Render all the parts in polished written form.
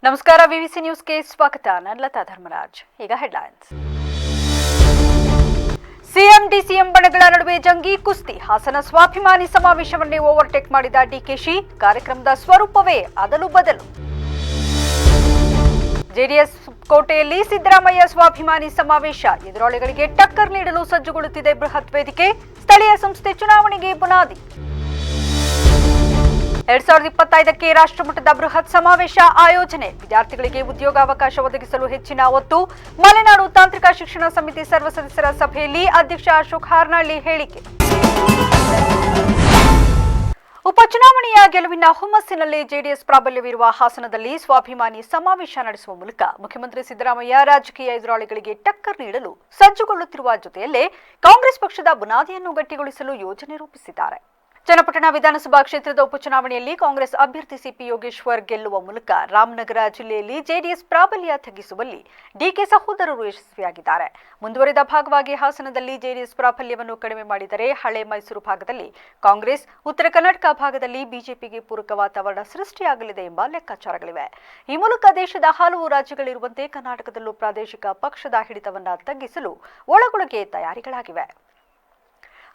ನಮಸ್ಕಾರ, ವಿವಿಸಿ ನ್ಯೂಸ್ಗೆ ಸ್ವಾಗತ. ನಾನು ಲತಾ ಧರ್ಮರಾಜ್. ಈಗ ಹೆಡ್ಲೈನ್ಸ್. ಸಿಎಂ ಡಿಸಿಎಂ ಬಣಗಳ ನಡುವೆ ಜಂಗಿ ಕುಸ್ತಿ. ಹಾಸನ ಸ್ವಾಭಿಮಾನಿ ಸಮಾವೇಶವನ್ನೇ ಓವರ್ಟೇಕ್ ಮಾಡಿದ ಡಿಕೆಶಿ. ಕಾರ್ಯಕ್ರಮದ ಸ್ವರೂಪವೇ ಅದಲು ಬದಲು. ಜೆಡಿಎಸ್ ಕೋಟೆಯಲ್ಲಿ ಸಿದ್ದರಾಮಯ್ಯ ಸ್ವಾಭಿಮಾನಿ ಸಮಾವೇಶ. ಎದುರಾಳಿಗಳಿಗೆ ಟಕ್ಕರ್ ನೀಡಲು ಸಜ್ಜುಗೊಳ್ಳುತ್ತಿದೆ ಬೃಹತ್ ವೇದಿಕೆ. ಸ್ಥಳೀಯ ಸಂಸ್ಥೆ ಚುನಾವಣೆಗೆ ಬುನಾದಿ. 2025ಕ್ಕೆ ರಾಷ್ಟ್ರಮಟ್ಟದ ಬೃಹತ್ ಸಮಾವೇಶ ಆಯೋಜನೆ. ವಿದ್ಯಾರ್ಥಿಗಳಿಗೆ ಉದ್ಯೋಗಾವಕಾಶ ಒದಗಿಸಲು ಹೆಚ್ಚಿನ ಒತ್ತು. ಮಲೆನಾಡು ತಾಂತ್ರಿಕ ಶಿಕ್ಷಣ ಸಮಿತಿ ಸರ್ವ ಸದಸ್ಯರ ಸಭೆಯಲ್ಲಿ ಅಧ್ಯಕ್ಷ ಅಶೋಕ್ ಹಾರ್ನಳ್ಳಿ ಹೇಳಿಕೆ. ಉಪಚುನಾವಣೆಯ ಗೆಲುವಿನ ಹುಮ್ಮಸ್ಸಿನಲ್ಲಿ ಜೆಡಿಎಸ್ ಪ್ರಾಬಲ್ಯವಿರುವ ಹಾಸನದಲ್ಲಿ ಸ್ವಾಭಿಮಾನಿ ಸಮಾವೇಶ ನಡೆಸುವ ಮೂಲಕ ಮುಖ್ಯಮಂತ್ರಿ ಸಿದ್ದರಾಮಯ್ಯ ರಾಜಕೀಯ ಎದುರಾಳಿಗಳಿಗೆ ಟಕ್ಕರ್ ನೀಡಲು ಸಜ್ಜುಗೊಳ್ಳುತ್ತಿರುವ ಜೊತೆಯಲ್ಲೇ ಕಾಂಗ್ರೆಸ್ ಪಕ್ಷದ ಬುನಾದಿಯನ್ನು ಗಟ್ಟಿಗೊಳಿಸಲು ಯೋಜನೆ ರೂಪಿಸಿದ್ದಾರೆ. ಚನ್ನಪಟ್ಟಣ ವಿಧಾನಸಭಾ ಕ್ಷೇತ್ರದ ಉಪಚುನಾವಣೆಯಲ್ಲಿ ಕಾಂಗ್ರೆಸ್ ಅಭ್ಯರ್ಥಿ ಸಿಪಿ ಯೋಗೇಶ್ವರ್ ಗೆಲ್ಲುವ ಮೂಲಕ ರಾಮನಗರ ಜಿಲ್ಲೆಯಲ್ಲಿ ಜೆಡಿಎಸ್ ಪ್ರಾಬಲ್ಯ ತಗ್ಗಿಸುವಲ್ಲಿ ಡಿಕೆ ಸಹೋದರರು ಯಶಸ್ವಿಯಾಗಿದ್ದಾರೆ. ಮುಂದುವರಿದ ಭಾಗವಾಗಿ ಹಾಸನದಲ್ಲಿ ಜೆಡಿಎಸ್ ಪ್ರಾಬಲ್ಯವನ್ನು ಕಡಿಮೆ ಮಾಡಿದರೆ ಹಳೆ ಮೈಸೂರು ಭಾಗದಲ್ಲಿ ಕಾಂಗ್ರೆಸ್, ಉತ್ತರ ಕರ್ನಾಟಕ ಭಾಗದಲ್ಲಿ ಬಿಜೆಪಿಗೆ ಪೂರಕ ವಾತಾವರಣ ಸೃಷ್ಟಿಯಾಗಲಿದೆ ಎಂಬ ಲೆಕ್ಕಾಚಾರಗಳಿವೆ. ಈ ಮೂಲಕ ದೇಶದ ಹಲವು ರಾಜ್ಯಗಳಿರುವಂತೆ ಕರ್ನಾಟಕದಲ್ಲೂ ಪ್ರಾದೇಶಿಕ ಪಕ್ಷದ ಹಿಡಿತವನ್ನು ತಗ್ಗಿಸಲು ಒಳಗೊಳಗೆ ತಯಾರಿಗಳಾಗಿವೆ.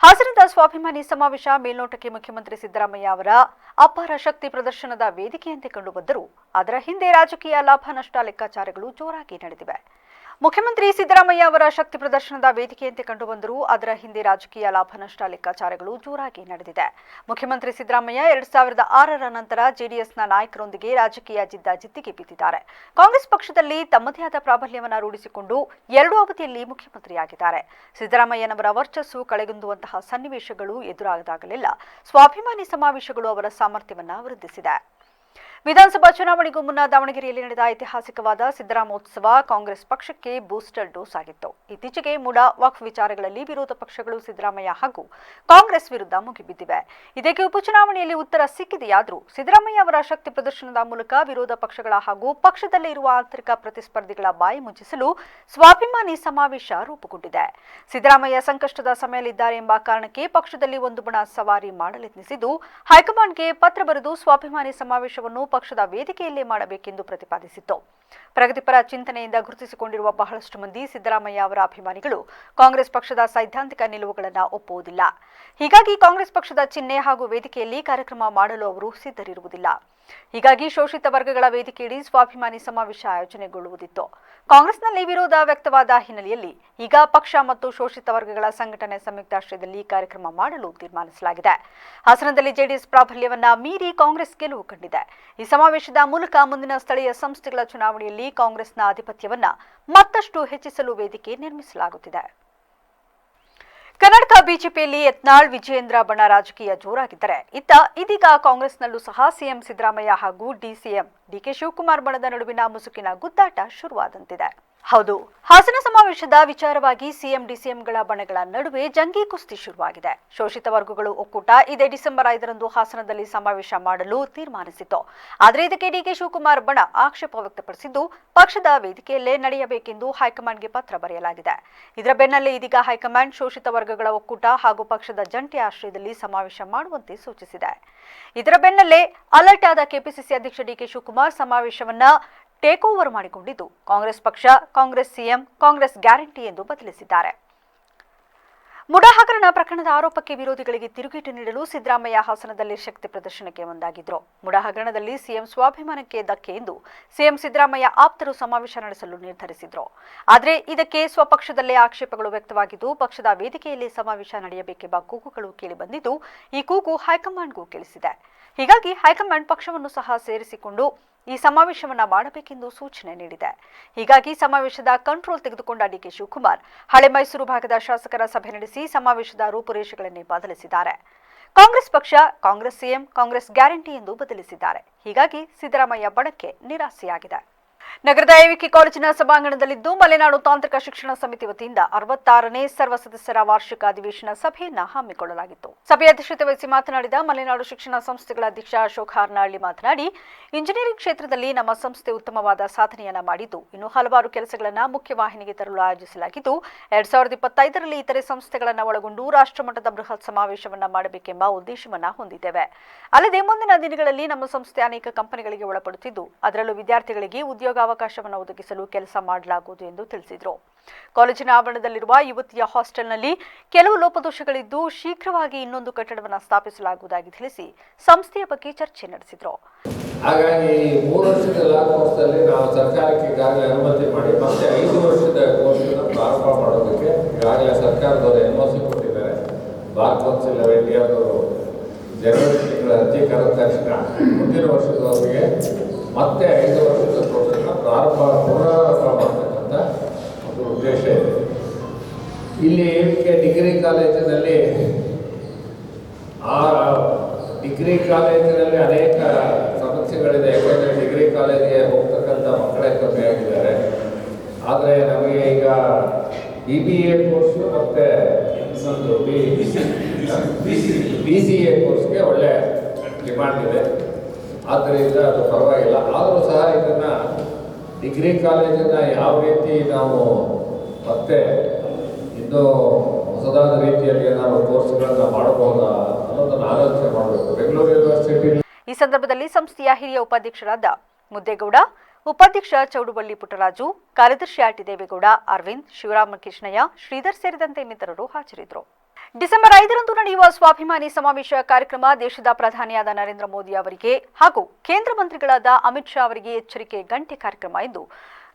ಹಾಸನದ ಸ್ವಾಭಿಮಾನಿ ಸಮಾವೇಶ ಮೇಲ್ನೋಟಕ್ಕೆ ಮುಖ್ಯಮಂತ್ರಿ ಸಿದ್ದರಾಮಯ್ಯ ಅವರ ಅಪಾರ ಶಕ್ತಿ ಪ್ರದರ್ಶನದ ವೇದಿಕೆಯಂತೆ ಕಂಡುಬಂದರೂ ಅದರ ಹಿಂದೆ ರಾಜಕೀಯ ಲಾಭ ನಷ್ಟ ಲೆಕ್ಕಾಚಾರಗಳು ಜೋರಾಗಿ ನಡೆದಿವೆ. ಮುಖ್ಯಮಂತ್ರಿ ಸಿದ್ದರಾಮಯ್ಯ ಅವರ ಶಕ್ತಿ ಪ್ರದರ್ಶನದ ವೇದಿಕೆಯಂತೆ ಕಂಡುಬಂದರೂ ಅದರ ಹಿಂದೆ ರಾಜಕೀಯ ಲಾಭ ನಷ್ಟ ಲೆಕ್ಕಾಚಾರಗಳು ಜೋರಾಗಿ ನಡೆದಿದೆ. ಮುಖ್ಯಮಂತ್ರಿ ಸಿದ್ದರಾಮಯ್ಯ 2006ರ ನಂತರ ಜೆಡಿಎಸ್ನ ನಾಯಕರೊಂದಿಗೆ ರಾಜಕೀಯ ಜಿದ್ದಾಜಿದ್ದಿಗೆ ಬಿದ್ದಿದ್ದಾರೆ. ಕಾಂಗ್ರೆಸ್ ಪಕ್ಷದಲ್ಲಿ ತಮ್ಮದೇ ಆದ ಪ್ರಾಬಲ್ಯವನ್ನು ರೂಢಿಸಿಕೊಂಡು 2 ಅವಧಿಯಲ್ಲಿ ಮುಖ್ಯಮಂತ್ರಿಯಾಗಿದ್ದಾರೆ. ಸಿದ್ದರಾಮಯ್ಯನವರ ವರ್ಚಸ್ಸು ಕಳೆಗುಂದುವಂತಹ ಸನ್ನಿವೇಶಗಳು ಎದುರಾದಾಗಲೆಲ್ಲ ಸ್ವಾಭಿಮಾನಿ ಸಮಾವೇಶಗಳು ಅವರ ಸಾಮರ್ಥ್ಯವನ್ನು ವೃದ್ಧಿಸಿದೆ. ವಿಧಾನಸಭಾ ಚುನಾವಣೆಗೂ ಮುನ್ನ ದಾವಣಗೆರೆಯಲ್ಲಿ ನಡೆದ ಐತಿಹಾಸಿಕವಾದ ಸಿದ್ದರಾಮೋತ್ಸವ ಕಾಂಗ್ರೆಸ್ ಪಕ್ಷಕ್ಕೆ ಬೂಸ್ಟರ್ ಡೋಸ್ ಆಗಿತ್ತು. ಇತ್ತೀಚೆಗೆ ಮೂಡ ವಕ್ಫ್ ವಿಚಾರಗಳಲ್ಲಿ ವಿರೋಧ ಪಕ್ಷಗಳು ಸಿದ್ದರಾಮಯ್ಯ ಹಾಗೂ ಕಾಂಗ್ರೆಸ್ ವಿರುದ್ಧ ಮುಗಿಬಿದ್ದಿವೆ. ಇದಕ್ಕೆ ಉಪಚುನಾವಣೆಯಲ್ಲಿ ಉತ್ತರ ಸಿಕ್ಕಿದೆಯಾದರೂ ಸಿದ್ದರಾಮಯ್ಯ ಅವರ ಶಕ್ತಿ ಪ್ರದರ್ಶನದ ಮೂಲಕ ವಿರೋಧ ಪಕ್ಷಗಳ ಹಾಗೂ ಪಕ್ಷದಲ್ಲೇ ಇರುವ ಆಂತರಿಕ ಪ್ರತಿಸ್ಪರ್ಧಿಗಳ ಬಾಯಿ ಮುಚ್ಚಿಸಲು ಸ್ವಾಭಿಮಾನಿ ಸಮಾವೇಶ ರೂಪುಗೊಂಡಿದೆ. ಸಿದ್ದರಾಮಯ್ಯ ಸಂಕಷ್ಟದ ಸಮಯದಲ್ಲಿದ್ದಾರೆ ಎಂಬ ಕಾರಣಕ್ಕೆ ಪಕ್ಷದಲ್ಲಿ ಒಂದು ಬಣ ಸವಾರಿ ಮಾಡಲೆತ್ನಿಸಿದ್ದು ಹೈಕಮಾಂಡ್ಗೆ ಪತ್ರ ಬರೆದು ಸ್ವಾಭಿಮಾನಿ ಸಮಾವೇಶವನ್ನು ಪಕ್ಷದ ವೇದಿಕೆಯಲ್ಲೇ ಮಾಡಬೇಕೆಂದು ಪ್ರತಿಪಾದಿಸಿತ್ತು. ಪ್ರಗತಿಪರ ಚಿಂತನೆಯಿಂದ ಗುರುತಿಸಿಕೊಂಡಿರುವ ಬಹಳಷ್ಟು ಮಂದಿ ಸಿದ್ದರಾಮಯ್ಯ ಅವರ ಅಭಿಮಾನಿಗಳು ಕಾಂಗ್ರೆಸ್ ಪಕ್ಷದ ಸೈದ್ಧಾಂತಿಕ ನಿಲುವುಗಳನ್ನು ಒಪ್ಪುವುದಿಲ್ಲ. ಹೀಗಾಗಿ ಕಾಂಗ್ರೆಸ್ ಪಕ್ಷದ ಚಿಹ್ನೆ ಹಾಗೂ ವೇದಿಕೆಯಲ್ಲಿ ಕಾರ್ಯಕ್ರಮ ಮಾಡಲು ಅವರು ಸಿದ್ಧರಿರುವುದಿಲ್ಲ. ಹೀಗಾಗಿ ಶೋಷಿತ ವರ್ಗಗಳ ವೇದಿಕೆಯಡಿ ಸ್ವಾಭಿಮಾನಿ ಸಮಾವೇಶ ಆಯೋಜನೆಗೊಳ್ಳುವುದಿತ್ತು. ಕಾಂಗ್ರೆಸ್ನಲ್ಲಿ ವಿರೋಧ ವ್ಯಕ್ತವಾದ ಹಿನ್ನೆಲೆಯಲ್ಲಿ ಈಗ ಪಕ್ಷ ಮತ್ತು ಶೋಷಿತ ವರ್ಗಗಳ ಸಂಘಟನೆ ಸಂಯುಕ್ತಾಶ್ರಯದಲ್ಲಿ ಕಾರ್ಯಕ್ರಮ ಮಾಡಲು ತೀರ್ಮಾನಿಸಲಾಗಿದೆ. ಹಾಸನದಲ್ಲಿ ಜೆಡಿಎಸ್ ಪ್ರಾಬಲ್ಯವನ್ನ ಮೀರಿ ಕಾಂಗ್ರೆಸ್ ಗೆಲುವು ಕಂಡಿದೆ. ಈ ಸಮಾವೇಶದ ಮೂಲಕ ಮುಂದಿನ ಸ್ಥಳೀಯ ಸಂಸ್ಥೆಗಳ ಚುನಾವಣೆಯಲ್ಲಿ ಕಾಂಗ್ರೆಸ್ನ ಆಧಿಪತ್ಯವನ್ನ ಮತ್ತಷ್ಟು ಹೆಚ್ಚಿಸಲು ವೇದಿಕೆ ನಿರ್ಮಿಸಲಾಗುತ್ತಿದೆ. ಕರ್ನಾಟಕ ಬಿಜೆಪಿಯಲ್ಲಿ ಯತ್ನಾಳ್ ವಿಜಯೇಂದ್ರ ಬಣ ರಾಜಕೀಯ ಜೋರಾಗಿದ್ದರೆ ಇದೀಗ ಕಾಂಗ್ರೆಸ್ನಲ್ಲೂ ಸಹ ಸಿಎಂ ಸಿದ್ದರಾಮಯ್ಯ ಹಾಗೂ ಡಿಸಿಎಂ ಡಿಕೆ ಶಿವಕುಮಾರ್ ಬಣದ ನಡುವಿನ ಮುಸುಕಿನ ಗುದ್ದಾಟ ಶುರುವಾದಂತಿದೆ. ಹೌದು, ಹಾಸನ ಸಮಾವೇಶದ ವಿಚಾರವಾಗಿ ಸಿಎಂ ಡಿಸಿಎಂಗಳ ಬಣಗಳ ನಡುವೆ ಜಂಗಿ ಕುಸ್ತಿ ಶುರುವಾಗಿದೆ. ಶೋಷಿತ ವರ್ಗಗಳು ಒಕ್ಕೂಟ ಇದೇ ಡಿಸೆಂಬರ್ 5ರಂದು ಹಾಸನದಲ್ಲಿ ಸಮಾವೇಶ ಮಾಡಲು ತೀರ್ಮಾನಿಸಿತ್ತು. ಆದರೆ ಇದಕ್ಕೆ ಡಿಕೆ ಶಿವಕುಮಾರ್ ಬಣ ಆಕ್ಷೇಪ ವ್ಯಕ್ತಪಡಿಸಿದ್ದು ಪಕ್ಷದ ವೇದಿಕೆಯಲ್ಲೇ ನಡೆಯಬೇಕೆಂದು ಹೈಕಮಾಂಡ್ಗೆ ಪತ್ರ ಬರೆಯಲಾಗಿದೆ. ಇದರ ಬೆನ್ನಲ್ಲೇ ಇದೀಗ ಹೈಕಮಾಂಡ್ ಶೋಷಿತ ವರ್ಗಗಳ ಒಕ್ಕೂಟ ಹಾಗೂ ಪಕ್ಷದ ಜಂಟಿ ಆಶ್ರಯದಲ್ಲಿ ಸಮಾವೇಶ ಮಾಡುವಂತೆ ಸೂಚಿಸಿದೆ. ಇದರ ಬೆನ್ನಲ್ಲೇ ಅಲರ್ಟ್ ಆದ ಕೆಪಿಸಿಸಿ ಅಧ್ಯಕ್ಷ ಡಿಕೆ ಶಿವಕುಮಾರ್ ಸಮಾವೇಶವನ್ನ ಟೇಕ್ ಓವರ್ ಮಾಡಿಕೊಂಡಿದ್ದು ಕಾಂಗ್ರೆಸ್ ಪಕ್ಷ, ಕಾಂಗ್ರೆಸ್ ಸಿಎಂ, ಕಾಂಗ್ರೆಸ್ ಗ್ಯಾರಂಟಿ ಎಂದು ಬದಲಿಸಿದ್ದಾರೆ. ಮುಡಾ ಹಗರಣ ಪ್ರಕರಣದ ಆರೋಪಕ್ಕೆ ವಿರೋಧಿಗಳಿಗೆ ತಿರುಗೇಟು ನೀಡಲು ಸಿದ್ದರಾಮಯ್ಯ ಹಾಸನದಲ್ಲಿ ಶಕ್ತಿ ಪ್ರದರ್ಶನಕ್ಕೆ ಮುಂದಾಗಿದ್ರು. ಮುಡಾ ಹಗರಣದಲ್ಲಿ ಸಿಎಂ ಸ್ವಾಭಿಮಾನಕ್ಕೆ ಧಕ್ಕೆ ಎಂದು ಸಿಎಂ ಸಿದ್ದರಾಮಯ್ಯ ಆಪ್ತರು ಸಮಾವೇಶ ನಡೆಸಲು ನಿರ್ಧರಿಸಿದ್ರು. ಆದರೆ ಇದಕ್ಕೆ ಸ್ವಪಕ್ಷದಲ್ಲೇ ಆಕ್ಷೇಪಗಳು ವ್ಯಕ್ತವಾಗಿದ್ದು ಪಕ್ಷದ ವೇದಿಕೆಯಲ್ಲಿ ಸಮಾವೇಶ ನಡೆಯಬೇಕೆಂಬ ಕೂಗುಗಳು ಕೇಳಿಬಂದಿದ್ದು ಈ ಕೂಗು ಹೈಕಮಾಂಡ್ಗೂ ಕೇಳಿಸಿದೆ. ಹೀಗಾಗಿ ಹೈಕಮಾಂಡ್ ಪಕ್ಷವನ್ನು ಸಹ ಸೇರಿಸಿಕೊಂಡು ಈ ಸಮಾವೇಶವನ್ನ ಮಾಡಬೇಕೆಂದು ಸೂಚನೆ ನೀಡಿದೆ. ಹೀಗಾಗಿ ಸಮಾವೇಶದ ಕಂಟ್ರೋಲ್ ತೆಗೆದುಕೊಂಡ ಡಿಕೆ ಶಿವಕುಮಾರ್ ಹಳೆ ಮೈಸೂರು ಭಾಗದ ಶಾಸಕರ ಸಭೆ ನಡೆಸಿ ಸಮಾವೇಶದ ರೂಪುರೇಷೆಗಳನ್ನೇ ಬದಲಿಸಿದ್ದಾರೆ. ಕಾಂಗ್ರೆಸ್ ಪಕ್ಷ, ಕಾಂಗ್ರೆಸ್ ಸಿಎಂ, ಕಾಂಗ್ರೆಸ್ ಗ್ಯಾರಂಟಿ ಎಂದು ಬದಲಿಸಿದ್ದಾರೆ. ಹೀಗಾಗಿ ಸಿದ್ದರಾಮಯ್ಯ ಬಣಕ್ಕೆ ನಿರಾಸೆಯಾಗಿದೆ. ನಗರದ ಎವಿಕೆ ಕಾಲೇಜಿನ ಸಭಾಂಗಣದಲ್ಲಿದ್ದು ಮಲೆನಾಡು ತಾಂತ್ರಿಕ ಶಿಕ್ಷಣ ಸಮಿತಿ ವತಿಯಿಂದ 66ನೇ ಸರ್ವ ಸದಸ್ಯರ ವಾರ್ಷಿಕ ಅಧಿವೇಶನ ಸಭೆಯನ್ನು ಹಮ್ಮಿಕೊಳ್ಳಲಾಗಿತ್ತು. ಸಭೆಯ ಅಧ್ಯಕ್ಷತೆ ವಹಿಸಿ ಮಾತನಾಡಿದ ಮಲೆನಾಡು ಶಿಕ್ಷಣ ಸಂಸ್ಥೆಗಳ ಅಧ್ಯಕ್ಷ ಅಶೋಕ್ ಹಾರ್ನಹಳ್ಳಿ ಮಾತನಾಡಿ, ಇಂಜಿನಿಯರಿಂಗ್ ಕ್ಷೇತ್ರದಲ್ಲಿ ನಮ್ಮ ಸಂಸ್ಥೆ ಉತ್ತಮವಾದ ಸಾಧನೆಯನ್ನ ಮಾಡಿದ್ದು, ಇನ್ನು ಹಲವಾರು ಕೆಲಸಗಳನ್ನು ಮುಖ್ಯವಾಹಿನಿಗೆ ತರಲು ಆಯೋಜಿಸಲಾಗಿದ್ದು, 2025ರಲ್ಲಿ ಇತರೆ ಸಂಸ್ಥೆಗಳನ್ನು ಒಳಗೊಂಡು ರಾಷ್ಟ್ರಮಟ್ಟದ ಬೃಹತ್ ಸಮಾವೇಶವನ್ನ ಮಾಡಬೇಕೆಂಬ ಉದ್ದೇಶವನ್ನ ಹೊಂದಿದ್ದೇವೆ. ಅಲ್ಲದೆ ಮುಂದಿನ ದಿನಗಳಲ್ಲಿ ನಮ್ಮ ಸಂಸ್ಥೆ ಅನೇಕ ಕಂಪನಿಗಳಿಗೆ ಒಳಪಡುತ್ತಿದ್ದು, ಅದರಲ್ಲೂ ವಿದ್ಯಾರ್ಥಿಗಳಿಗೆ ಉದ್ಯೋಗಾವಕಾಶವನ್ನು ಒದಗಿಸಲು ಕೆಲಸ ಮಾಡಲಾಗುವುದು ಎಂದು ತಿಳಿಸಿದರು. ಕಾಲೇಜಿನ ಆವರಣದಲ್ಲಿರುವ ಯುವತಿಯ ಹಾಸ್ಟೆಲ್ನಲ್ಲಿ ಕೆಲವು ಲೋಪದೋಷಗಳಿದ್ದು, ಶೀಘ್ರವಾಗಿ ಇನ್ನೊಂದು ಕಟ್ಟಡವನ್ನು ಸ್ಥಾಪಿಸಲಾಗುವುದಾಗಿ ತಿಳಿಸಿ ಸಂಸ್ಥೆಯ ಬಗ್ಗೆ ಚರ್ಚೆ ನಡೆಸಿದರು. ಹಾಗಾಗಿ 3 ವರ್ಷದ ಲಾ ಕೋರ್ಸಲ್ಲಿ ನಾವು ಸರ್ಕಾರಕ್ಕೆ ಈಗಾಗಲೇ ಅನುಮತಿ ಮಾಡಿ ಮತ್ತೆ 5 ವರ್ಷದ ಕೋರ್ಸನ್ನು ಪ್ರಾರಂಭ ಮಾಡೋದಕ್ಕೆ ಈಗಾಗಲೇ ಸರ್ಕಾರದವರು NOC ಕೊಟ್ಟಿದ್ದಾರೆ. ಬಾರ್ ಕೌನ್ಸಿಲ್ ಆಫ್ ಇಂಡಿಯಾದವರು ಜನವರಿ ತಿಂಗಳ ಅರ್ಜಿ ಕರೆದ ತಕ್ಷಣ ಮುಂದಿನ ವರ್ಷದವರೆಗೆ ಮತ್ತೆ 5 ವರ್ಷದ ಕೋರ್ಸನ್ನು ಪುನರಾರಂಭ ಮಾಡತಕ್ಕಂಥ ಒಂದು ಉದ್ದೇಶ ಇದೆ. ಇಲ್ಲಿ ಡಿಗ್ರಿ ಕಾಲೇಜಿನಲ್ಲಿ ಅನೇಕ ಸಮಸ್ಯೆಗಳಿದೆ. ಯಾಕಂದರೆ ಡಿಗ್ರಿ ಕಾಲೇಜಿಗೆ ಹೋಗ್ತಕ್ಕಂಥ ಮಕ್ಕಳೇ ಕಮ್ಮಿ ಆಗಿದ್ದಾರೆ. ಆದರೆ ನಮಗೆ ಈಗ BBA ಕೋರ್ಸು ಮತ್ತು BCA ಕೋರ್ಸ್ಗೆ ಒಳ್ಳೆ ಡಿಮಾಂಡ್ ಇದೆ. ಆದ್ದರಿಂದ ಅದು ಪರವಾಗಿಲ್ಲ. ಆದರೂ ಸಹ ಇದನ್ನು ಡಿಗ್ರಿ ಕಾಲೇಜನ್ನು ಯಾವ ರೀತಿ ನಾವು ಮತ್ತೆ ಇನ್ನೂ ಹೊಸದಾದ ರೀತಿಯಲ್ಲಿ ನಾವು ಕೋರ್ಸ್ಗಳನ್ನು ಮಾಡಬಹುದಾ ಅನ್ನೋದನ್ನು ಆಲೋಚನೆ ಮಾಡಬೇಕು. ಬೆಂಗಳೂರು ಯೂನಿವರ್ಸಿಟಿ ಈ ಸಂದರ್ಭದಲ್ಲಿ ಸಂಸ್ಥೆಯ ಹಿರಿಯ ಉಪಾಧ್ಯಕ್ಷರಾದ ಮುದ್ದೇಗೌಡ, ಉಪಾಧ್ಯಕ್ಷ ಚೌಡುಬಳ್ಳಿ ಪುಟ್ಟರಾಜು, ಕಾರ್ಯದರ್ಶಿ ಆರ್ಟಿ ದೇವೇಗೌಡ, ಅರವಿಂದ್, ಶಿವರಾಮಕೃಷ್ಣಯ್ಯ, ಶ್ರೀಧರ್ ಸೇರಿದಂತೆ ಇನ್ನಿತರರು ಹಾಜರಿದ್ದರು. ಡಿಸೆಂಬರ್ 5ರಂದು ನಡೆಯುವ ಸ್ವಾಭಿಮಾನಿ ಸಮಾವೇಶ ಕಾರ್ಯಕ್ರಮ ದೇಶದ ಪ್ರಧಾನಿಯಾದ ನರೇಂದ್ರ ಮೋದಿ ಅವರಿಗೆ ಹಾಗೂ ಕೇಂದ್ರ ಮಂತ್ರಿಗಳಾದ ಅಮಿತ್ ಶಾ ಅವರಿಗೆ ಎಚ್ಚರಿಕೆ ಗಂಟೆ ಕಾರ್ಯಕ್ರಮ ಎಂದು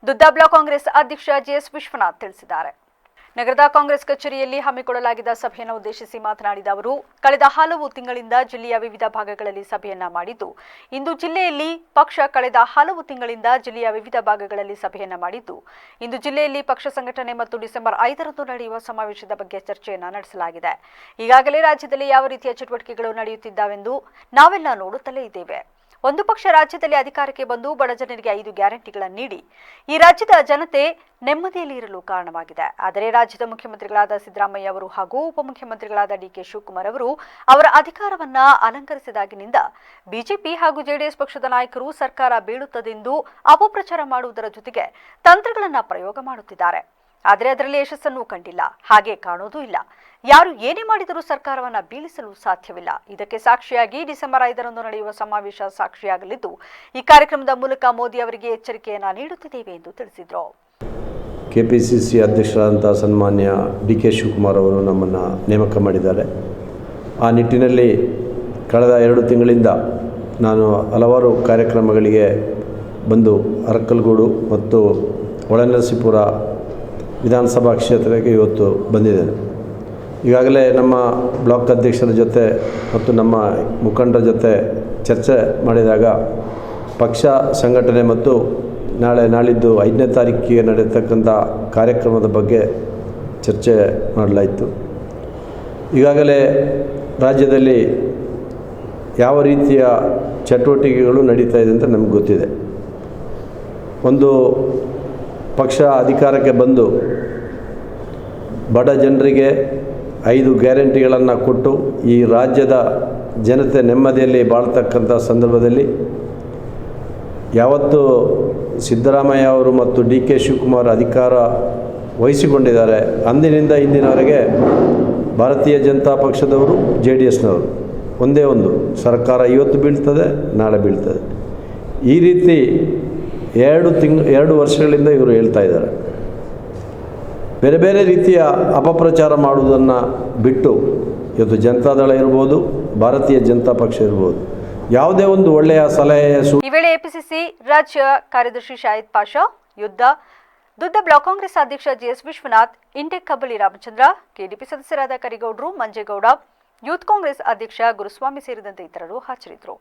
ದುದ್ದ ಬ್ಲಾಕ್ ಕಾಂಗ್ರೆಸ್ ಅಧ್ಯಕ್ಷ JS ವಿಶ್ವನಾಥ್ ತಿಳಿಸಿದ್ದಾರೆ. ನಗರದ ಕಾಂಗ್ರೆಸ್ ಕಚೇರಿಯಲ್ಲಿ ಹಮ್ಮಿಕೊಳ್ಳಲಾಗಿದ್ದ ಸಭೆಯನ್ನು ಉದ್ದೇಶಿಸಿ ಮಾತನಾಡಿದ ಅವರು, ಕಳೆದ ಹಲವು ತಿಂಗಳಿಂದ ಜಿಲ್ಲೆಯ ವಿವಿಧ ಭಾಗಗಳಲ್ಲಿ ಸಭೆಯನ್ನ ಮಾಡಿದ್ದು, ಇಂದು ಜಿಲ್ಲೆಯಲ್ಲಿ ಪಕ್ಷ ಕಳೆದ ಹಲವು ತಿಂಗಳಿಂದ ಜಿಲ್ಲೆಯ ವಿವಿಧ ಭಾಗಗಳಲ್ಲಿ ಸಭೆಯನ್ನ ಮಾಡಿದ್ದು, ಇಂದು ಜಿಲ್ಲೆಯಲ್ಲಿ ಪಕ್ಷ ಸಂಘಟನೆ ಮತ್ತು ಡಿಸೆಂಬರ್ 5ರಂದು ನಡೆಯುವ ಸಮಾವೇಶದ ಬಗ್ಗೆ ಚರ್ಚೆಯನ್ನ ನಡೆಸಲಾಗಿದೆ. ಈಗಾಗಲೇ ರಾಜ್ಯದಲ್ಲಿ ಯಾವ ರೀತಿಯ ಚಟುವಟಿಕೆಗಳು ನಡೆಯುತ್ತಿದ್ದಾವೆಂದು ನಾವೆಲ್ಲ ನೋಡುತ್ತಲೇ ಇದ್ದೇವೆ. ಒಂದು ಪಕ್ಷ ರಾಜ್ಯದಲ್ಲಿ ಅಧಿಕಾರಕ್ಕೆ ಬಂದು ಬಡ ಜನರಿಗೆ 5 ಗ್ಯಾರಂಟಿಗಳನ್ನು ನೀಡಿ ಈ ರಾಜ್ಯದ ಜನತೆ ನೆಮ್ಮದಿಯಲ್ಲಿ ಇರಲು ಕಾರಣವಾಗಿದೆ. ಆದರೆ ರಾಜ್ಯದ ಮುಖ್ಯಮಂತ್ರಿಗಳಾದ ಸಿದ್ದರಾಮಯ್ಯ ಅವರು ಹಾಗೂ ಉಪಮುಖ್ಯಮಂತ್ರಿಗಳಾದ DK ಶಿವಕುಮಾರ್ ಅವರು ಅವರ ಅಧಿಕಾರವನ್ನ ಅಲಂಕರಿಸಿದಾಗಿನಿಂದ ಬಿಜೆಪಿ ಹಾಗೂ JDS ಪಕ್ಷದ ನಾಯಕರು ಸರ್ಕಾರ ಬೀಳುತ್ತದೆಂದು ಅಪಪ್ರಚಾರ ಮಾಡುವುದರ ಜೊತೆಗೆ ತಂತ್ರಗಳನ್ನ ಪ್ರಯೋಗ ಮಾಡುತ್ತಿದ್ದಾರೆ. ಆದರೆ ಅದರಲ್ಲಿ ಯಶಸ್ಸನ್ನು ಕಂಡಿಲ್ಲ, ಹಾಗೆ ಕಾಣೋದೂ ಇಲ್ಲ. ಯಾರು ಏನೇ ಮಾಡಿದರೂ ಸರ್ಕಾರವನ್ನು ಬೀಳಿಸಲು ಸಾಧ್ಯವಿಲ್ಲ. ಇದಕ್ಕೆ ಸಾಕ್ಷಿಯಾಗಿ ಡಿಸೆಂಬರ್ 5ರಂದು ನಡೆಯುವ ಸಮಾವೇಶ ಸಾಕ್ಷಿಯಾಗಲಿದ್ದು, ಈ ಕಾರ್ಯಕ್ರಮದ ಮೂಲಕ ಮೋದಿ ಅವರಿಗೆ ಎಚ್ಚರಿಕೆಯನ್ನ ನೀಡುತ್ತಿದ್ದೇವೆ ಎಂದು ತಿಳಿಸಿದರು. KPCC ಅಧ್ಯಕ್ಷರಾದಂಥ ಸನ್ಮಾನ್ಯ DK ಶಿವಕುಮಾರ್ ಅವರು ನಮ್ಮನ್ನು ನೇಮಕ ಮಾಡಿದ್ದಾರೆ. ಆ ನಿಟ್ಟಿನಲ್ಲಿ ಕಳೆದ 2 ತಿಂಗಳಿಂದ ನಾನು ಹಲವಾರು ಕಾರ್ಯಕ್ರಮಗಳಿಗೆ ಬಂದು ಅರಕಲಗೂಡು ಮತ್ತು ಹೊಳೆನರಸೀಪುರ ವಿಧಾನಸಭಾ ಕ್ಷೇತ್ರಕ್ಕೆ ಇವತ್ತು ಬಂದಿದ್ದೇನೆ. ಈಗಾಗಲೇ ನಮ್ಮ ಬ್ಲಾಕ್ ಅಧ್ಯಕ್ಷರ ಜೊತೆ ಮತ್ತು ನಮ್ಮ ಮುಖಂಡರ ಜೊತೆ ಚರ್ಚೆ ಮಾಡಿದಾಗ ಪಕ್ಷ ಸಂಘಟನೆ ಮತ್ತು ನಾಳಿದ್ದು 5ನೇ ತಾರೀಕಿಗೆ ನಡೆಯತಕ್ಕಂಥ ಕಾರ್ಯಕ್ರಮದ ಬಗ್ಗೆ ಚರ್ಚೆ ಮಾಡಲಾಯಿತು. ಈಗಾಗಲೇ ರಾಜ್ಯದಲ್ಲಿ ಯಾವ ರೀತಿಯ ಚಟುವಟಿಕೆಗಳು ನಡೀತಾ ಇದೆ ಅಂತ ನಮಗೆ ಗೊತ್ತಿದೆ. ಒಂದು ಪಕ್ಷ ಅಧಿಕಾರಕ್ಕೆ ಬಂದು ಬಡ ಜನರಿಗೆ 5 ಗ್ಯಾರಂಟಿಗಳನ್ನು ಕೊಟ್ಟು ಈ ರಾಜ್ಯದ ಜನತೆ ನೆಮ್ಮದಿಯಲ್ಲಿ ಬಾಳ್ತಕ್ಕಂಥ ಸಂದರ್ಭದಲ್ಲಿ ಯಾವತ್ತು ಸಿದ್ದರಾಮಯ್ಯ ಅವರು ಮತ್ತು DK ಶಿವಕುಮಾರ್ ಅಧಿಕಾರ ವಹಿಸಿಕೊಂಡಿದ್ದಾರೆ, ಅಂದಿನಿಂದ ಇಂದಿನವರೆಗೆ ಭಾರತೀಯ ಜನತಾ ಪಕ್ಷದವರು JDSನವರು ಒಂದೇ ಒಂದು ಸರ್ಕಾರ ಇವತ್ತು ಬೀಳ್ತದೆ, ನಾಳೆ ಬೀಳ್ತದೆ. ಈ ರೀತಿ 2 ವರ್ಷಗಳಿಂದ ಇವರು ಹೇಳ್ತಾ ಇದ್ದಾರೆ. ಬೇರೆ ಬೇರೆ ರೀತಿಯ ಅಪಪ್ರಚಾರ ಮಾಡುವುದನ್ನು ಬಿಟ್ಟು ಇವತ್ತು ಜನತಾದಳ ಇರ್ಬೋದು, ಭಾರತೀಯ ಜನತಾ ಪಕ್ಷ ಇರ್ಬೋದು, ಯಾವುದೇ ಒಂದು ಒಳ್ಳೆಯ ಸಲಹೆ ಈ ವೇಳೆ APCC ರಾಜ್ಯ ಕಾರ್ಯದರ್ಶಿ ಶಾಹಿದ್ ಪಾಷಾ, ದುದ್ದ ಬ್ಲಾಕ್ ಕಾಂಗ್ರೆಸ್ ಅಧ್ಯಕ್ಷ JS ವಿಶ್ವನಾಥ್, ಇಂಟೆಕ್ ಕಬ್ಬಳಿ ರಾಮಚಂದ್ರ, KDP ಸದಸ್ಯರಾದ ಕರಿಗೌಡರು, ಮಂಜೇಗೌಡ, ಯೂತ್ ಕಾಂಗ್ರೆಸ್ ಅಧ್ಯಕ್ಷ ಗುರುಸ್ವಾಮಿ ಸೇರಿದಂತೆ ಇತರರು ಹಾಜರಿದ್ದರು.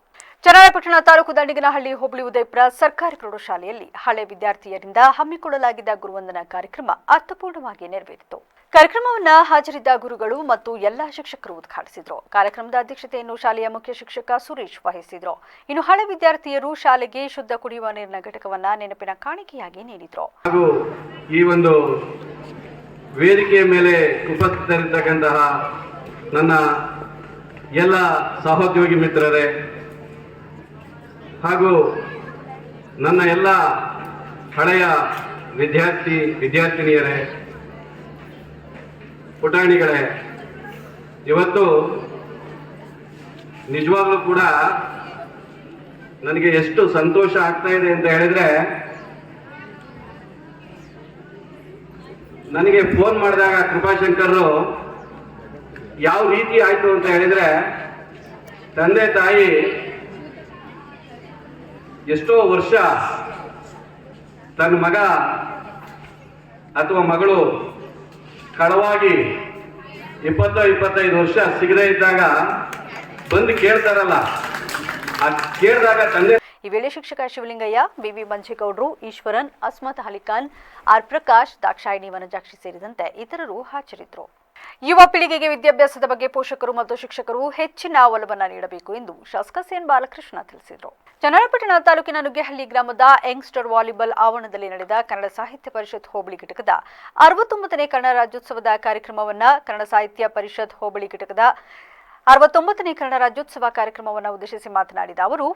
ಚನ್ನರಾಯಪಟ್ಟಣ ತಾಲೂಕು ದಂಡಿಗನಹಳ್ಳಿ ಹೋಬಳಿ ಉದಯಪುರ ಸರ್ಕಾರಿ ಪ್ರೌಢಶಾಲೆಯಲ್ಲಿ ಹಳೆ ವಿದ್ಯಾರ್ಥಿಯರಿಂದ ಹಮ್ಮಿಕೊಳ್ಳಲಾಗಿದ್ದ ಗುರುವಂದನಾ ಕಾರ್ಯಕ್ರಮ ಅರ್ಥಪೂರ್ಣವಾಗಿ ನೆರವೇರಿತು. ಕಾರ್ಯಕ್ರಮವನ್ನ ಹಾಜರಿದ್ದ ಗುರುಗಳು ಮತ್ತು ಎಲ್ಲಾ ಶಿಕ್ಷಕರು ಉದ್ಘಾಟಿಸಿದ್ರು. ಕಾರ್ಯಕ್ರಮದ ಅಧ್ಯಕ್ಷತೆಯನ್ನು ಶಾಲೆಯ ಮುಖ್ಯ ಶಿಕ್ಷಕ ಸುರೇಶ್ ವಹಿಸಿದ್ರು. ಇನ್ನು ಹಳೆ ವಿದ್ಯಾರ್ಥಿಯರು ಶಾಲೆಗೆ ಶುದ್ಧ ಕುಡಿಯುವ ನೀರಿನ ಘಟಕವನ್ನ ನೆನಪಿನ ಕಾಣಿಕೆಯಾಗಿ ನೀಡಿದ್ರು. ಹಾಗೂ ಈ ಒಂದು ವೇದಿಕೆಯ ಮೇಲೆ ಉಪಸ್ಥಿತರಿರ್ತಕ್ಕಂತಹ ನನ್ನ ಎಲ್ಲ ಸಹೋದ್ಯೋಗಿ ಮಿತ್ರರೇ ಹಾಗೂ ನನ್ನ ಎಲ್ಲ ಹಳೆಯ ವಿದ್ಯಾರ್ಥಿನಿಯರೇ, ಪುಟಾಣಿಗಳೇ, ಇವತ್ತು ನಿಜವಾಗ್ಲೂ ಕೂಡ ನನಗೆ ಎಷ್ಟು ಸಂತೋಷ ಆಗ್ತಾ ಇದೆ ಅಂತ ಹೇಳಿದ್ರೆ, ನನಗೆ ಫೋನ್ ಮಾಡಿದಾಗ ಕೃಪಾಶಂಕರ್ರು ಯಾವ ರೀತಿ ಆಯ್ತು ಅಂತ ಹೇಳಿದ್ರೆ, ತಂದೆ ತಾಯಿ ಎಷ್ಟೋ ವರ್ಷ ತನ್ನ ಮಗ ಅಥವಾ ಮಗಳು ಕಳವಾಗಿ 20-25 ವರ್ಷ ಸಿಗದೇ ಇದ್ದಾಗ ಬಂದು ಕೇಳ್ತಾರಲ್ಲ, ಆ ಕೇಳಿದಾಗ ತಂದೆ. ಈ ವೇಳೆ ಶಿಕ್ಷಕ ಶಿವಲಿಂಗಯ್ಯ, ಬಿವಿ ಮಂಜೇಗೌಡರು, ಈಶ್ವರನ್, ಅಸ್ಮತ್ ಅಲಿಖಾನ್, ಆರ್ ಪ್ರಕಾಶ್, ದಾಕ್ಷಾಯಿಣಿ ವನಜಾಕ್ಷಿ ಸೇರಿದಂತೆ ಇತರರು ಹಾಜರಿದ್ದರು. ಯುವ ಪೀಳಿಗೆಗೆ ವಿದ್ಯಾಭ್ಯಾಸದ ಬಗ್ಗೆ ಪೋಷಕರು ಮತ್ತು ಶಿಕ್ಷಕರು ಹೆಚ್ಚಿನ ಒಲವನ್ನು ನೀಡಬೇಕು ಎಂದು ಶಾಸಕ ಸಿಎನ್ ಬಾಲಕೃಷ್ಣ ತಿಳಿಸಿದರು. ಚನ್ನರಾಯಪಟ್ಟಣ ತಾಲೂಕಿನ ನುಗ್ಗೇಹಳ್ಳಿ ಗ್ರಾಮದ ಯಂಗ್ಸ್ಟರ್ ವಾಲಿಬಾಲ್ ಆವರಣದಲ್ಲಿ ನಡೆದ ಕನ್ನಡ ಸಾಹಿತ್ಯ ಪರಿಷತ್ ಹೋಬಳಿ ಘಟಕದ 69ನೇ ಕನ್ನಡ ರಾಜ್ಯೋತ್ಸವದ ಕಾರ್ಯಕ್ರಮವನ್ನು ಕನ್ನಡ ಸಾಹಿತ್ಯ ಪರಿಷತ್ ಹೋಬಳಿ ಘಟಕದ 69ನೇ ಕನ್ನಡ ರಾಜ್ಯೋತ್ಸವ ಕಾರ್ಯಕ್ರಮವನ್ನು ಉದ್ದೇಶಿಸಿ ಮಾತನಾಡಿದ ಅವರು,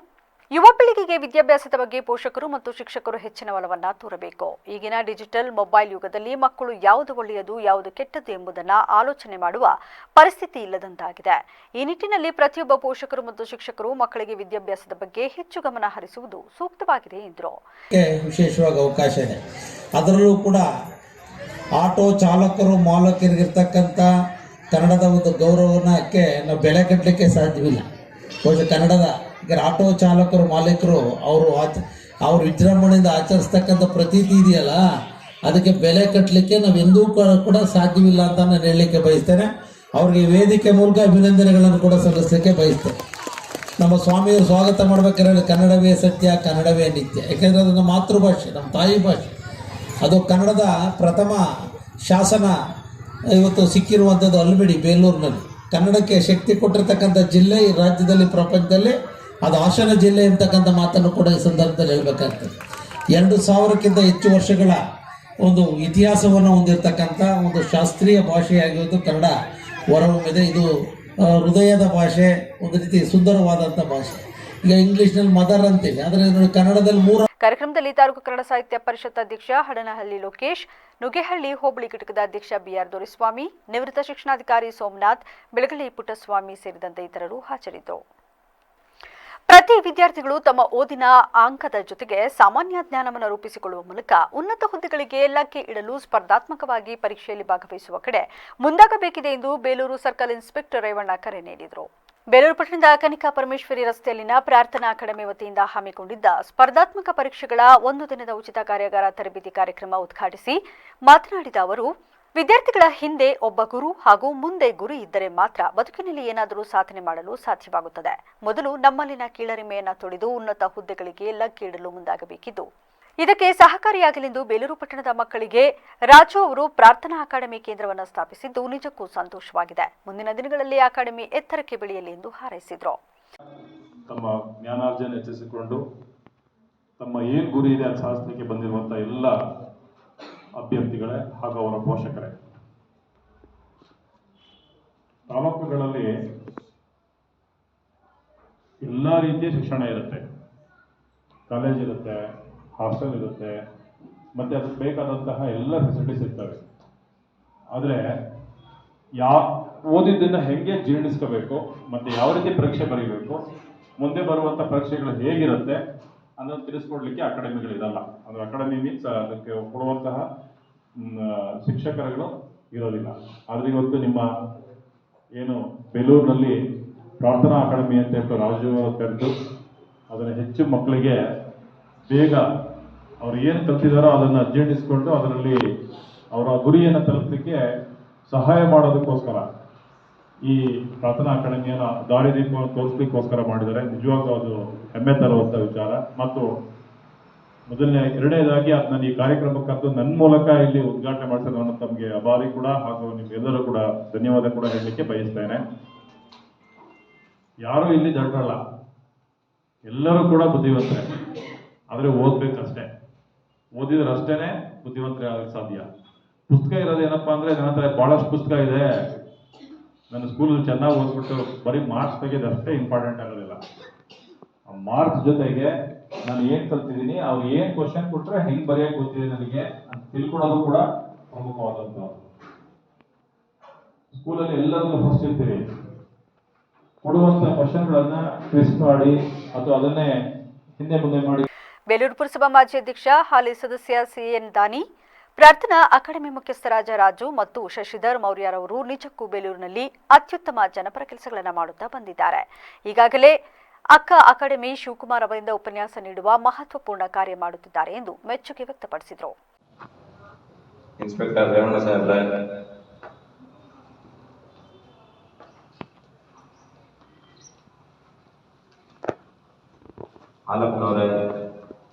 ಯುವ ಪೀಳಿಗೆಗೆ ವಿದ್ಯಾಭ್ಯಾಸದ ಬಗ್ಗೆ ಪೋಷಕರು ಮತ್ತು ಶಿಕ್ಷಕರು ಹೆಚ್ಚಿನ ಒಲವನ್ನ ತೋರಬೇಕು. ಈಗಿನ ಡಿಜಿಟಲ್ ಮೊಬೈಲ್ ಯುಗದಲ್ಲಿ ಮಕ್ಕಳು ಯಾವುದು ಒಳ್ಳೆಯದು, ಯಾವುದು ಕೆಟ್ಟದ್ದು ಎಂಬುದನ್ನು ಆಲೋಚನೆ ಮಾಡುವ ಪರಿಸ್ಥಿತಿ ಇಲ್ಲದಂತಾಗಿದೆ. ಈ ನಿಟ್ಟಿನಲ್ಲಿ ಪ್ರತಿಯೊಬ್ಬ ಪೋಷಕರು ಮತ್ತು ಶಿಕ್ಷಕರು ಮಕ್ಕಳಿಗೆ ವಿದ್ಯಾಭ್ಯಾಸದ ಬಗ್ಗೆ ಹೆಚ್ಚು ಗಮನ ಹರಿಸುವುದು ಸೂಕ್ತವಾಗಿದೆ ಎಂದರು. ವಿಶೇಷವಾಗಿ ಅವಕಾಶ ಇದೆ. ಅದರಲ್ಲೂ ಕೂಡ ಆಟೋ ಚಾಲಕರು ಮಾಲಕರಿಗಿರ್ತಕ್ಕಂಥ ಕನ್ನಡದ ಒಂದು ಗೌರವಕ್ಕೆ ನಾವು ಬೆಲೆ ಕಟ್ಟಲಿಕ್ಕೆ ಸಾಧ್ಯವಿಲ್ಲ. ಕನ್ನಡದ ಆಟೋ ಚಾಲಕರು ಮಾಲೀಕರು ಅವರು ವಿಜೃಂಭಣೆಯಿಂದ ಆಚರಿಸ್ತಕ್ಕಂಥ ಪ್ರತೀತಿ ಇದೆಯಲ್ಲ, ಅದಕ್ಕೆ ಬೆಲೆ ಕಟ್ಟಲಿಕ್ಕೆ ನಾವೆಂದೂ ಕೂಡ ಸಾಧ್ಯವಿಲ್ಲ ಅಂತ ನಾನು ಹೇಳಲಿಕ್ಕೆ ಬಯಸ್ತೇನೆ. ಅವ್ರಿಗೆ ವೇದಿಕೆ ಮೂಲಕ ಅಭಿನಂದನೆಗಳನ್ನು ಕೂಡ ಸಲ್ಲಿಸಲಿಕ್ಕೆ ಬಯಸ್ತೇನೆ. ನಮ್ಮ ಸ್ವಾಮಿಯವರು ಸ್ವಾಗತ ಮಾಡ್ಬೇಕಾದ್ರೆ ಕನ್ನಡವೇ ಸತ್ಯ, ಕನ್ನಡವೇ ನಿತ್ಯ. ಯಾಕೆಂದರೆ ಅದು ನಮ್ಮ ಮಾತೃಭಾಷೆ, ನಮ್ಮ ತಾಯಿ ಭಾಷೆ. ಅದು ಕನ್ನಡದ ಪ್ರಥಮ ಶಾಸನ ಇವತ್ತು ಸಿಕ್ಕಿರುವಂಥದ್ದು ಅಲ್ಬಿಡಿ, ಬೇಲೂರಿನಲ್ಲಿ. ಕನ್ನಡಕ್ಕೆ ಶಕ್ತಿ ಕೊಟ್ಟಿರ್ತಕ್ಕಂಥ ಜಿಲ್ಲೆ ಈ ರಾಜ್ಯದಲ್ಲಿ, ಪ್ರಪಂಚದಲ್ಲಿ ಅದು ಹಾಸನ ಜಿಲ್ಲೆ ಅಂತಕ್ಕಂಥ ಮಾತನ್ನು ಕೂಡ ಈ ಸಂದರ್ಭದಲ್ಲಿ ಹೇಳಬೇಕಾಗ್ತದೆ. 2000ಕ್ಕಿಂತ ಹೆಚ್ಚು ವರ್ಷಗಳ ಒಂದು ಇತಿಹಾಸವನ್ನು ಹೊಂದಿರತಕ್ಕಂಥ ಒಂದು ಶಾಸ್ತ್ರೀಯ ಭಾಷೆಯಾಗಿರುವುದು ಕನ್ನಡ ಹೊರಹೊಮ್ಮಿದೆ. ಇದು ಹೃದಯದ ಭಾಷೆ, ಒಂದು ರೀತಿ ಸುಂದರವಾದಂಥ ಭಾಷೆ. ಈಗ ಇಂಗ್ಲೀಷ್ನಲ್ಲಿ ಮದರ್ ಅಂತೀವಿ, ಆದರೆ ಕನ್ನಡದಲ್ಲಿ 3. ಕಾರ್ಯಕ್ರಮದಲ್ಲಿ ತಾಲೂಕು ಕನ್ನಡ ಸಾಹಿತ್ಯ ಪರಿಷತ್ ಅಧ್ಯಕ್ಷ ಹಡನಹಳ್ಳಿ ಲೋಕೇಶ್, ನುಗ್ಗೇಹಳ್ಳಿ ಹೋಬಳಿ ಘಟಕದ ಅಧ್ಯಕ್ಷ ಬಿಆರ್ ದೊರೆಸ್ವಾಮಿ, ನಿವೃತ್ತ ಶಿಕ್ಷಣಾಧಿಕಾರಿ ಸೋಮನಾಥ್, ಬೆಳಗಲಿ ಪುಟ್ಟಸ್ವಾಮಿ ಸೇರಿದಂತೆ ಇತರರು ಹಾಜರಿದ್ದರು. ಪ್ರತಿ ವಿದ್ಯಾರ್ಥಿಗಳು ತಮ್ಮ ಓದಿನ ಅಂಕದ ಜೊತೆಗೆ ಸಾಮಾನ್ಯ ಜ್ಞಾನವನ್ನು ರೂಪಿಸಿಕೊಳ್ಳುವ ಮೂಲಕ ಉನ್ನತ ಹುದ್ದೆಗಳಿಗೆ ಲಗ್ಗೆ ಇಡಲು ಸ್ಪರ್ಧಾತ್ಮಕವಾಗಿ ಪರೀಕ್ಷೆಯಲ್ಲಿ ಭಾಗವಹಿಸುವ ಕಡೆ ಮುಂದಾಗಬೇಕಿದೆ ಎಂದು ಬೇಲೂರು ಸರ್ಕಲ್ ಇನ್ಸ್ಪೆಕ್ಟರ್ ರೇವಣ್ಣ ಕರೆ ನೀಡಿದರು. ಬೇಲೂರು ಪಟ್ಟಣದ ಕನಿಕಾ ಪರಮೇಶ್ವರಿ ರಸ್ತೆಯಲ್ಲಿನ ಪ್ರಾರ್ಥನಾ ಅಕಾಡೆಮಿ ವತಿಯಿಂದ ಹಮ್ಮಿಕೊಂಡಿದ್ದ ಸ್ಪರ್ಧಾತ್ಮಕ ಪರೀಕ್ಷೆಗಳ 1 ದಿನದ ಉಚಿತ ಕಾರ್ಯಾಗಾರ ತರಬೇತಿ ಕಾರ್ಯಕ್ರಮ ಉದ್ಘಾಟಿಸಿ ಮಾತನಾಡಿದ ಅವರು, ವಿದ್ಯಾರ್ಥಿಗಳ ಹಿಂದೆ ಒಬ್ಬ ಗುರು ಹಾಗೂ ಮುಂದೆ ಗುರಿ ಇದ್ದರೆ ಮಾತ್ರ ಬದುಕಿನಲ್ಲಿ ಏನಾದರೂ ಸಾಧನೆ ಮಾಡಲು ಸಾಧ್ಯವಾಗುತ್ತದೆ. ಮೊದಲು ನಮ್ಮಲ್ಲಿನ ಕೀಳರಿಮೆಯನ್ನು ತೊಡೆದು ಉನ್ನತ ಹುದ್ದೆಗಳಿಗೆ ಲಗ್ಗಿಡಲು ಮುಂದಾಗಬೇಕಿದ್ದು, ಇದಕ್ಕೆ ಸಹಕಾರಿಯಾಗಲೆಂದು ಬೇಲೂರು ಪಟ್ಟಣದ ಮಕ್ಕಳಿಗೆ ರಾಜು ಅವರು ಪ್ರಾರ್ಥನಾ ಅಕಾಡೆಮಿ ಕೇಂದ್ರವನ್ನು ಸ್ಥಾಪಿಸಿದ್ದು ನಿಜಕ್ಕೂ ಸಂತೋಷವಾಗಿದೆ. ಮುಂದಿನ ದಿನಗಳಲ್ಲಿ ಅಕಾಡೆಮಿ ಎತ್ತರಕ್ಕೆ ಬೆಳೆಯಲಿ ಎಂದು ಹಾರೈಸಿದರು. ತಮ್ಮ ಜ್ಞಾನಾರ್ಜನೆ ಹೆಚ್ಚಿಸಿಕೊಂಡು ತಮ್ಮ ಏನು ಗುರಿ ಇದೆ ಅದು ಸಾಧಿಸಲಿಕ್ಕೆ ಬಂದಿರುವಂಥ ಎಲ್ಲ ಅಭ್ಯರ್ಥಿಗಳೇ ಹಾಗೂ ಅವರ ಪೋಷಕರೇ, ತಾಲೂಕುಗಳಲ್ಲಿ ಎಲ್ಲ ರೀತಿಯ ಶಿಕ್ಷಣ ಇರುತ್ತೆ. ಕಾಲೇಜ್ ಇರುತ್ತೆ, ಹಾಸ್ಟೆಲ್ ಇರುತ್ತೆ, ಮತ್ತು ಅದಕ್ಕೆ ಬೇಕಾದಂತಹ ಎಲ್ಲ ಫೆಸಿಲಿಟೀಸ್ ಇರ್ತವೆ. ಆದರೆ ಓದಿದ್ದನ್ನು ಹೇಗೆ ಜೀರ್ಣಿಸ್ಕೋಬೇಕು ಮತ್ತು ಯಾವ ರೀತಿ ಪರೀಕ್ಷೆ ಬರೀಬೇಕು, ಮುಂದೆ ಬರುವಂಥ ಪರೀಕ್ಷೆಗಳು ಹೇಗಿರುತ್ತೆ ಅನ್ನೋದು ತಿಳಿಸ್ಕೊಡ್ಲಿಕ್ಕೆ ಅಕಾಡೆಮಿಗಳಿರಲ್ಲ. ಅದು ಅಕಾಡೆಮಿ ಮೀನ್ಸ್ ಅದಕ್ಕೆ ಕೊಡುವಂತಹ ಶಿಕ್ಷಕರುಗಳು ಇರೋದಿಲ್ಲ. ಆದರೆ ಇವತ್ತು ನಿಮ್ಮ ಏನು ಬೇಲೂರಿನಲ್ಲಿ ಪ್ರಾರ್ಥನಾ ಅಕಾಡೆಮಿ ಅಂತ ಹೇಳ್ಬಿಟ್ಟು ರಾಜು ಅವರು ಕರೆದು ಅದನ್ನು ಹೆಚ್ಚು ಮಕ್ಕಳಿಗೆ ಬೇಗ ಅವ್ರು ಏನು ಕಲ್ತಿದ್ದಾರೋ ಅದನ್ನು ಜೀರ್ಣಿಸ್ಕೊಂಡು ಅದರಲ್ಲಿ ಅವರ ಗುರಿಯನ್ನು ತಲುಪಲಿಕ್ಕೆ ಸಹಾಯ ಮಾಡೋದಕ್ಕೋಸ್ಕರ ಈ ಪ್ರಾರ್ಥನಾ ಅಕಾಡೆಮಿಯನ್ನು ದಾರಿದೀಪವನ್ನು ತೋರಿಸ್ಲಿಕ್ಕೋಸ್ಕರ ಮಾಡಿದ್ದಾರೆ. ನಿಜವಾಗ್ಲೂ ಅದು ಹೆಮ್ಮೆ ತರುವಂಥ ವಿಚಾರ. ಮತ್ತು ಎರಡನೇದಾಗಿ ಅದು ನಾನು ಈ ಕಾರ್ಯಕ್ರಮಕ್ಕೆ ಕರೆದು ನನ್ನ ಮೂಲಕ ಇಲ್ಲಿ ಉದ್ಘಾಟನೆ ಮಾಡಿಸೋದು ನಾನು ತಮಗೆ ಅಭಾರಿ ಕೂಡ ಹಾಗೂ ನಿಮ್ಗೆಲ್ಲರೂ ಕೂಡ ಧನ್ಯವಾದ ಕೂಡ ಹೇಳಲಿಕ್ಕೆ ಬಯಸ್ತೇನೆ. ಯಾರೂ ಇಲ್ಲಿ ದಡ್ಡರಲ್ಲ, ಎಲ್ಲರೂ ಕೂಡ ಬುದ್ಧಿವಂತರೆ, ಆದರೆ ಓದ್ಬೇಕಷ್ಟೇ. ಓದಿದ್ರೆ ಅಷ್ಟೇನೆ ಬುದ್ಧಿವಂತರೇ ಆಗಕ್ಕೆ ಸಾಧ್ಯ. ಪುಸ್ತಕ ಇರೋದೇನಪ್ಪ ಅಂದ್ರೆ ನನ್ನ ಹತ್ರ ಬಹಳಷ್ಟು ಪುಸ್ತಕ ಇದೆ, ನನ್ನ ಸ್ಕೂಲಲ್ಲಿ ಚೆನ್ನಾಗಿ ಓದ್ಬಿಟ್ಟು ಬರೀ ಮಾರ್ಕ್ಸ್ ತೆಗೆದು ಅಷ್ಟೇ ಇಂಪಾರ್ಟೆಂಟ್ ಆಗೋದಿಲ್ಲ. ಆ ಮಾರ್ಕ್ಸ್ ಜೊತೆಗೆ ನಾನು ಏನ್ ಕಲ್ತಿದ್ದೀನಿ, ಅವ್ರು ಏನ್ ಕ್ವಶನ್ ಕೊಟ್ರೆ ಹೆಂಗ್ ಬರೆಯಕ್ ಗೊತ್ತಿದೆ ನನಗೆ ಅಂತ ತಿಳ್ಕೊಳೋದು ಕೂಡ ಪ್ರಮುಖವಾದಂತ. ಸ್ಕೂಲಲ್ಲಿ ಎಲ್ಲರಲ್ಲೂ ಫಸ್ಟ್ ಇರ್ತೀವಿ, ಕೊಡುವಂತ ಕ್ವಶನ್ಗಳನ್ನ ಟ್ವಿಸ್ಟ್ ಮಾಡಿ ಅಥವಾ ಅದನ್ನೇ ಹಿಂದೆ ಮುಂದೆ ಮಾಡಿ. ಬೇಲೂರು ಪುರಸಭಾ ಮಾಜಿ ಅಧ್ಯಕ್ಷ ಹಾಲಿ ಸದಸ್ಯ ಸಿಎನ್ ದಾನಿ, ಪ್ರಾರ್ಥನಾ ಅಕಾಡೆಮಿ ಮುಖ್ಯಸ್ಥರಾದ ರಾಜು ಮತ್ತು ಶಶಿಧರ್ ಮೌರ್ಯರವರು ನಿಜಕ್ಕೂ ಬೇಲೂರಿನಲ್ಲಿ ಅತ್ಯುತ್ತಮ ಜನಪರ ಕೆಲಸಗಳನ್ನು ಮಾಡುತ್ತಾ ಬಂದಿದ್ದಾರೆ. ಈಗಾಗಲೇ ಅಕ್ಕ ಅಕಾಡೆಮಿ ಶಿವಕುಮಾರ್ ಅವರಿಂದ ಉಪನ್ಯಾಸ ನೀಡುವ ಮಹತ್ವಪೂರ್ಣ ಕಾರ್ಯ ಮಾಡುತ್ತಿದ್ದಾರೆ ಎಂದು ಮೆಚ್ಚುಗೆ ವ್ಯಕ್ತಪಡಿಸಿದರು. ಇನ್ಸ್ಪೆಕ್ಟರ್ ರೇವಣ್ಣ ಸಾಹೇಬ್ರೆ, ಹಾಲಪ್ಪನವರೇ,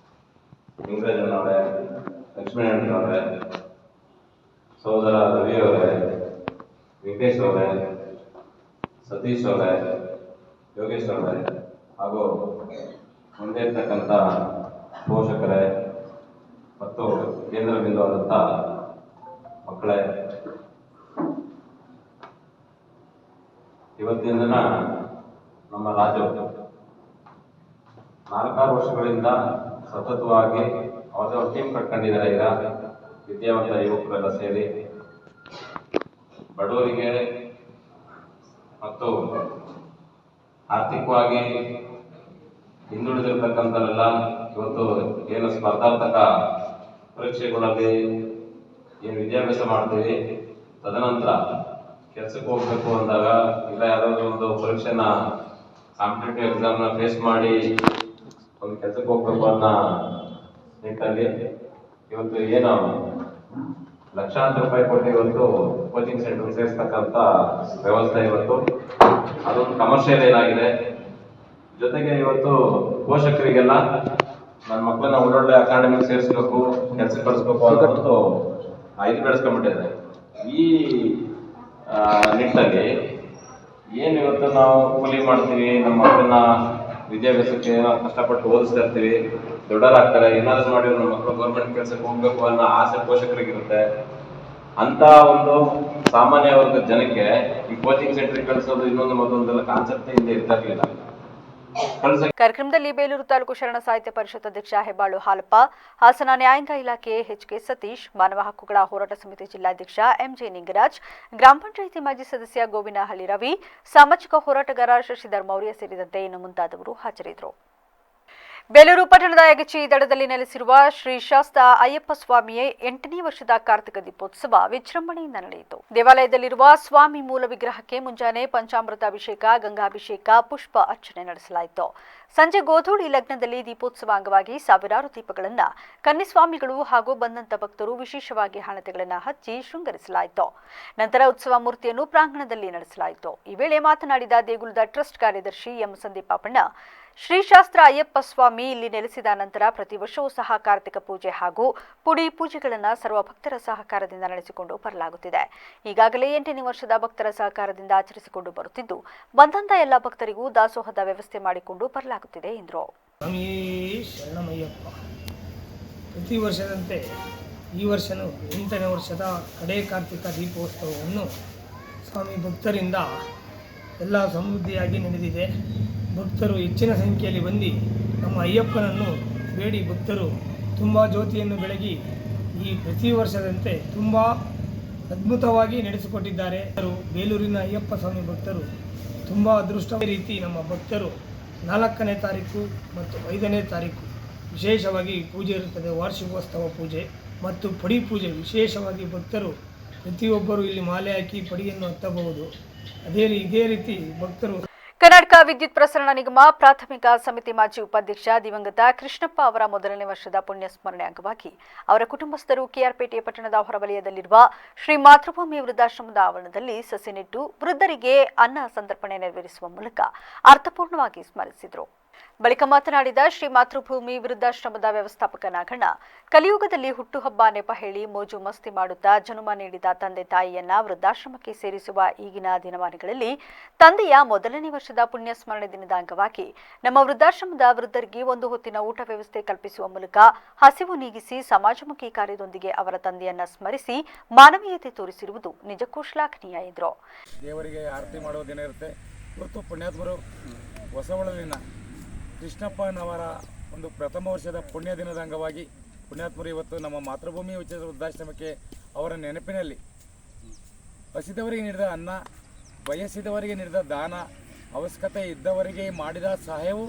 ಲಿಂಗರಾಜನವರೇ, ಲಕ್ಷ್ಮೀನಾರಾಯಣನವರೇ, ಸಹೋದರ ರವಿ ಅವರೇ, ವೆಂಕಟೇಶ್ ಅವರೇ, ಸತೀಶ್ ಅವರೇ, ಯೋಗೇಶ್ ಅವರೇ ಹಾಗೂ ಮುಂದೆ ಇರ್ತಕ್ಕಂಥ ಪೋಷಕರೇ ಮತ್ತು ಕೇಂದ್ರ ಬಿಂದುವಾದಂಥ ಮಕ್ಕಳೇ, ಇವತ್ತಿನ ದಿನ ನಮ್ಮ ರಾಜ್ಯ 4 ವರ್ಷಗಳಿಂದ ಸತತವಾಗಿ ಅವರೇ ಟೀಮ್ ಕಟ್ಕೊಂಡಿದ್ದಾರೆ. ಈಗ ವಿದ್ಯಾವಂತ ಯುವಕರೆಲ್ಲ ಸೇರಿ ಬಡವರಿಗೆ ಮತ್ತು ಆರ್ಥಿಕವಾಗಿ ಹಿಂದುಳಿದಿರ್ತಕ್ಕಂಥವರೆಲ್ಲ ಇವತ್ತು ಏನು ಸ್ಪರ್ಧಾತ್ಮಕ ಪರೀಕ್ಷೆಗಳಲ್ಲಿ ಏನು ವಿದ್ಯಾಭ್ಯಾಸ ಮಾಡ್ತೀವಿ, ತದನಂತರ ಕೆಲಸಕ್ಕೆ ಹೋಗ್ಬೇಕು ಅಂದಾಗ ಇಲ್ಲ ಯಾವ್ದಾದ್ರು ಒಂದು ಪರೀಕ್ಷೆನ ಕಾಂಪಿಟೇಟಿವ್ ಎಕ್ಸಾಮ್ನ ಫೇಸ್ ಮಾಡಿ ಒಂದು ಕೆಲಸಕ್ಕೆ ಹೋಗ್ಬೇಕು ಅನ್ನೋ ನಿಟ್ಟಲ್ಲಿ ಇವತ್ತು ಏನು ಲಕ್ಷಾಂತರ ರೂಪಾಯಿ ಕೊಟ್ಟು ಇವತ್ತು ಕೋಚಿಂಗ್ ಸೆಂಟರ್ ಸೇರಿಸ್ತಕ್ಕಂಥ ವ್ಯವಸ್ಥೆ ಇವತ್ತು ಅದೊಂದು ಕಮರ್ಷಿಯಲ್ ಏನಾಗಿದೆ. ಜೊತೆಗೆ ಇವತ್ತು ಪೋಷಕರಿಗೆಲ್ಲ ನನ್ನ ಮಕ್ಕಳನ್ನ ಒಳ್ಳೊಳ್ಳೆ ಅಕಾಡೆಮಿಗೆ ಸೇರಿಸ್ಬೇಕು, ಕೆಲಸ ಕಳಿಸ್ಬೇಕು ಅನ್ನೋದು ಇದು ಬೆಳೆಸ್ಕೊಂಡ್ಬಿಟ್ಟಿದೆ. ಈ ನಿಟ್ಟಲ್ಲಿ ಏನು ಇವತ್ತು ನಾವು ಕೂಲಿ ಮಾಡ್ತೀವಿ, ನಮ್ಮ ಮಕ್ಕಳನ್ನ ವಿದ್ಯಾಭ್ಯಾಸಕ್ಕೆ ಕಷ್ಟಪಟ್ಟು ಓದಿಸ್ತಾ ಇರ್ತೀವಿ, ದೊಡ್ಡರಾಗ್ತಾರೆ, ಏನಾದ್ರು ಮಾಡಿ ನಮ್ಮ ಮಕ್ಕಳು ಗೌರ್ಮೆಂಟ್ ಕೆಲಸಕ್ಕೆ ಹೋಗ್ಬೇಕು ಅನ್ನೋ ಆಸೆ ಪೋಷಕರಿಗಿರುತ್ತೆ. ಅಂತ ಒಂದು ಸಾಮಾನ್ಯ ವರ್ಗದ ಜನಕ್ಕೆ ಈ ಕೋಚಿಂಗ್ ಸೆಂಟರ್ ಕಳಿಸೋದು ಇನ್ನೊಂದು ಮತ್ತೊಂದೆಲ್ಲ ಕಾನ್ಸೆಪ್ಟ್ ಹಿಂದೆ ಇರ್ತಿರ್ಲಿಲ್ಲ. ಕಾರ್ಯಕ್ರಮದಲ್ಲಿ ಬೇಲೂರು ತಾಲೂಕು ಶರಣ ಸಾಹಿತ್ಯ ಪರಿಷತ್ ಅಧ್ಯಕ್ಷ ಹೆಬ್ಬಾಳು ಹಾಲಪ್ಪ, ಹಾಸನ ನ್ಯಾಯಾಂಗ ಇಲಾಖೆ ಎಚ್ಕೆ ಸತೀಶ್, ಮಾನವ ಹಕ್ಕುಗಳ ಹೋರಾಟ ಸಮಿತಿ ಜಿಲ್ಲಾಧ್ಯಕ್ಷ ಎಂಜೆ ನಿಂಗರಾಜ್, ಗ್ರಾಮ ಪಂಚಾಯಿತಿ ಮಾಜಿ ಸದಸ್ಯ ಗೋವಿನಹಳ್ಳಿ ರವಿ, ಸಾಮಾಜಿಕ ಹೋರಾಟಗಾರ ಶಶಿಧರ್ ಮೌರ್ಯ ಸೇರಿದಂತೆ ಇನ್ನು ಮುಂತಾದವರು ಹಾಜರಿದ್ದರು. ಬೇಲೂರು ಪಟ್ಟಣದ ಯಗಚಿ ದಡದಲ್ಲಿ ನೆಲೆಸಿರುವ ಶ್ರೀ ಶಾಸ್ತ್ರ ಅಯ್ಯಪ್ಪ ಸ್ವಾಮಿಯ 8ನೇ ವರ್ಷದ ಕಾರ್ತಿಕ ದೀಪೋತ್ಸವ ವಿಜೃಂಭಣೆಯಿಂದ ನಡೆಯಿತು. ದೇವಾಲಯದಲ್ಲಿರುವ ಸ್ವಾಮಿ ಮೂಲ ವಿಗ್ರಹಕ್ಕೆ ಮುಂಜಾನೆ ಪಂಚಾಮೃತ ಅಭಿಷೇಕ, ಗಂಗಾಭಿಷೇಕ, ಪುಷ್ಪ ಅರ್ಚನೆ ನಡೆಸಲಾಯಿತು. ಸಂಜೆ ಗೋಧೂಳಿ ಲಗ್ನದಲ್ಲಿ ದೀಪೋತ್ಸವ ಅಂಗವಾಗಿ ಸಾವಿರಾರು ದೀಪಗಳನ್ನು ಕನ್ನಿಸ್ವಾಮಿಗಳು ಹಾಗೂ ಬಂದಂತ ಭಕ್ತರು ವಿಶೇಷವಾಗಿ ಹಣತೆಗಳನ್ನು ಹಚ್ಚಿ ಶೃಂಗರಿಸಲಾಯಿತು. ನಂತರ ಉತ್ಸವ ಮೂರ್ತಿಯನ್ನು ಪ್ರಾಂಗಣದಲ್ಲಿ ನಡೆಸಲಾಯಿತು. ಈ ವೇಳೆ ಮಾತನಾಡಿದ ದೇಗುಲದ ಟ್ರಸ್ಟ್ ಕಾರ್ಯದರ್ಶಿ ಎಂ ಸಂದೀಪಣ್ಣ, ಶ್ರೀ ಶಾಸ್ತ್ರ ಅಯ್ಯಪ್ಪ ಸ್ವಾಮಿ ಇಲ್ಲಿ ನೆಲೆಸಿದ ನಂತರ ಪ್ರತಿ ವರ್ಷವೂ ಸಹ ಕಾರ್ತಿಕ ಪೂಜೆ ಹಾಗೂ ಪುಡಿ ಪೂಜೆಗಳನ್ನು ಸರ್ವ ಭಕ್ತರ ಸಹಕಾರದಿಂದ ನಡೆಸಿಕೊಂಡು ಬರಲಾಗುತ್ತಿದೆ. ಈಗಾಗಲೇ 8ನೇ ವರ್ಷದ ಭಕ್ತರ ಸಹಕಾರದಿಂದ ಆಚರಿಸಿಕೊಂಡು ಬರುತ್ತಿದ್ದು, ಬಂದಂತ ಎಲ್ಲ ಭಕ್ತರಿಗೂ ದಾಸೋಹದ ವ್ಯವಸ್ಥೆ ಮಾಡಿಕೊಂಡು ಬರಲಾಗುತ್ತಿದೆ ಎಂದರು. ಪ್ರತಿ ವರ್ಷದಂತೆ ಈ ವರ್ಷನೂ 8ನೇ ವರ್ಷದ ಕಡೆ ಕಾರ್ತಿಕ ದೀಪೋತ್ಸವವನ್ನು ಸ್ವಾಮಿ ಭಕ್ತರಿಂದ ಎಲ್ಲ ಸಮೃದ್ಧಿಯಾಗಿ ನಡೆದಿದೆ. ಭಕ್ತರು ಹೆಚ್ಚಿನ ಸಂಖ್ಯೆಯಲ್ಲಿ ಬಂದು ನಮ್ಮ ಅಯ್ಯಪ್ಪನನ್ನು ಬೇಡಿ ಭಕ್ತರು ತುಂಬ ಜ್ಯೋತಿಯನ್ನು ಬೆಳಗಿ ಈ ಪ್ರತಿ ವರ್ಷದಂತೆ ತುಂಬ ಅದ್ಭುತವಾಗಿ ನಡೆಸಿಕೊಟ್ಟಿದ್ದಾರೆ. ಬೇಲೂರಿನ ಅಯ್ಯಪ್ಪ ಸ್ವಾಮಿ ಭಕ್ತರು ತುಂಬ ಅದೃಷ್ಟ ರೀತಿ ನಮ್ಮ ಭಕ್ತರು 4ನೇ ತಾರೀಕು ಮತ್ತು 5ನೇ ತಾರೀಕು ವಿಶೇಷವಾಗಿ ಪೂಜೆ ಇರುತ್ತದೆ. ವಾರ್ಷಿಕೋತ್ಸವ ಪೂಜೆ ಮತ್ತು ಪಡಿ ಪೂಜೆ ವಿಶೇಷವಾಗಿ ಭಕ್ತರು ಪ್ರತಿಯೊಬ್ಬರು ಇಲ್ಲಿ ಮಾಲೆ ಹಾಕಿ ಪಡಿಯನ್ನು ಹತ್ತಬಹುದು. ಇದೇ ರೀತಿ ಭಕ್ತರು. ಕರ್ನಾಟಕ ವಿದ್ಯುತ್ ಪ್ರಸರಣ ನಿಗಮ ಪ್ರಾಥಮಿಕ ಸಮಿತಿ ಮಾಜಿ ಉಪಾಧ್ಯಕ್ಷ ದಿವಂಗತ ಕೃಷ್ಣಪ್ಪ ಅವರ 1ನೇ ವರ್ಷದ ಪುಣ್ಯ ಸ್ಮರಣೆ ಅಂಗವಾಗಿ ಅವರ ಕುಟುಂಬಸ್ಥರು ಕೆಆರ್ಪೇಟೆ ಪಟ್ಟಣದ ಹೊರವಲಯದಲ್ಲಿರುವ ಶ್ರೀ ಮಾತೃಭೂಮಿ ವೃದ್ಧಾಶ್ರಮದ ಆವರಣದಲ್ಲಿ ಸಸಿ ನೆಟ್ಟು ವೃದ್ಧರಿಗೆ ಅನ್ನ ಸಂತರ್ಪಣೆ ನೆರವೇರಿಸುವ ಮೂಲಕ ಅರ್ಥಪೂರ್ಣವಾಗಿ ಸ್ಮರಿಸಿದರು. ಬಳಿಕ ಮಾತನಾಡಿದ ಶ್ರೀ ಮಾತೃಭೂಮಿ ವೃದ್ಧಾಶ್ರಮದ ವ್ಯವಸ್ಥಾಪಕ ನಾಗಣ್ಣ, ಕಲಿಯುಗದಲ್ಲಿ ಹುಟ್ಟುಹಬ್ಬ ನೆಪ ಹೇಳಿ ಮೋಜು ಮಸ್ತಿ ಮಾಡುತ್ತಾ ಜನ್ಮ ನೀಡಿದ ತಂದೆ ತಾಯಿಯನ್ನ ವೃದ್ಧಾಶ್ರಮಕ್ಕೆ ಸೇರಿಸುವ ಈಗಿನ ದಿನಮಾನಗಳಲ್ಲಿ ತಂದೆಯ ಮೊದಲನೇ ವರ್ಷದ ಪುಣ್ಯ ಸ್ಮರಣೆ ದಿನದ ಅಂಗವಾಗಿ ನಮ್ಮ ವೃದ್ಧಾಶ್ರಮದ ವೃದ್ಧರಿಗೆ ಒಂದು ಹೊತ್ತಿನ ಊಟ ವ್ಯವಸ್ಥೆ ಕಲ್ಪಿಸುವ ಮೂಲಕ ಹಸಿವು ನೀಗಿಸಿ ಸಮಾಜಮುಖಿ ಕಾರ್ಯದೊಂದಿಗೆ ಅವರ ತಂದೆಯನ್ನ ಸ್ಮರಿಸಿ ಮಾನವೀಯತೆ ತೋರಿಸಿರುವುದು ನಿಜಕ್ಕೂ ಶ್ಲಾಘನೀಯ ಎಂದರು. ದೇವರಿಗೆ ಆರತಿ ಮಾಡುವ ದಿನ ಇರುತ್ತೆ. ಇವತ್ತು ಪುಣ್ಯಾತ್ಮರು ಹೊಸವಳಲಿನ ಕೃಷ್ಣಪ್ಪನವರ ಒಂದು ಪ್ರಥಮ ವರ್ಷದ ಪುಣ್ಯ ದಿನದ ಅಂಗವಾಗಿ ಪುಣ್ಯಾತ್ಮರು ಇವತ್ತು ನಮ್ಮ ಮಾತೃಭೂಮಿ ಉಚಿತ ವೃದ್ಧಾಶ್ರಮಕ್ಕೆ ಅವರ ನೆನಪಿನಲ್ಲಿ ಹಸಿದವರಿಗೆ ನೀಡಿದ ಅನ್ನ, ಬಯಸಿದವರಿಗೆ ನೀಡಿದ ದಾನ, ಅವಶ್ಯಕತೆ ಇದ್ದವರಿಗೆ ಮಾಡಿದ ಸಹಾಯವು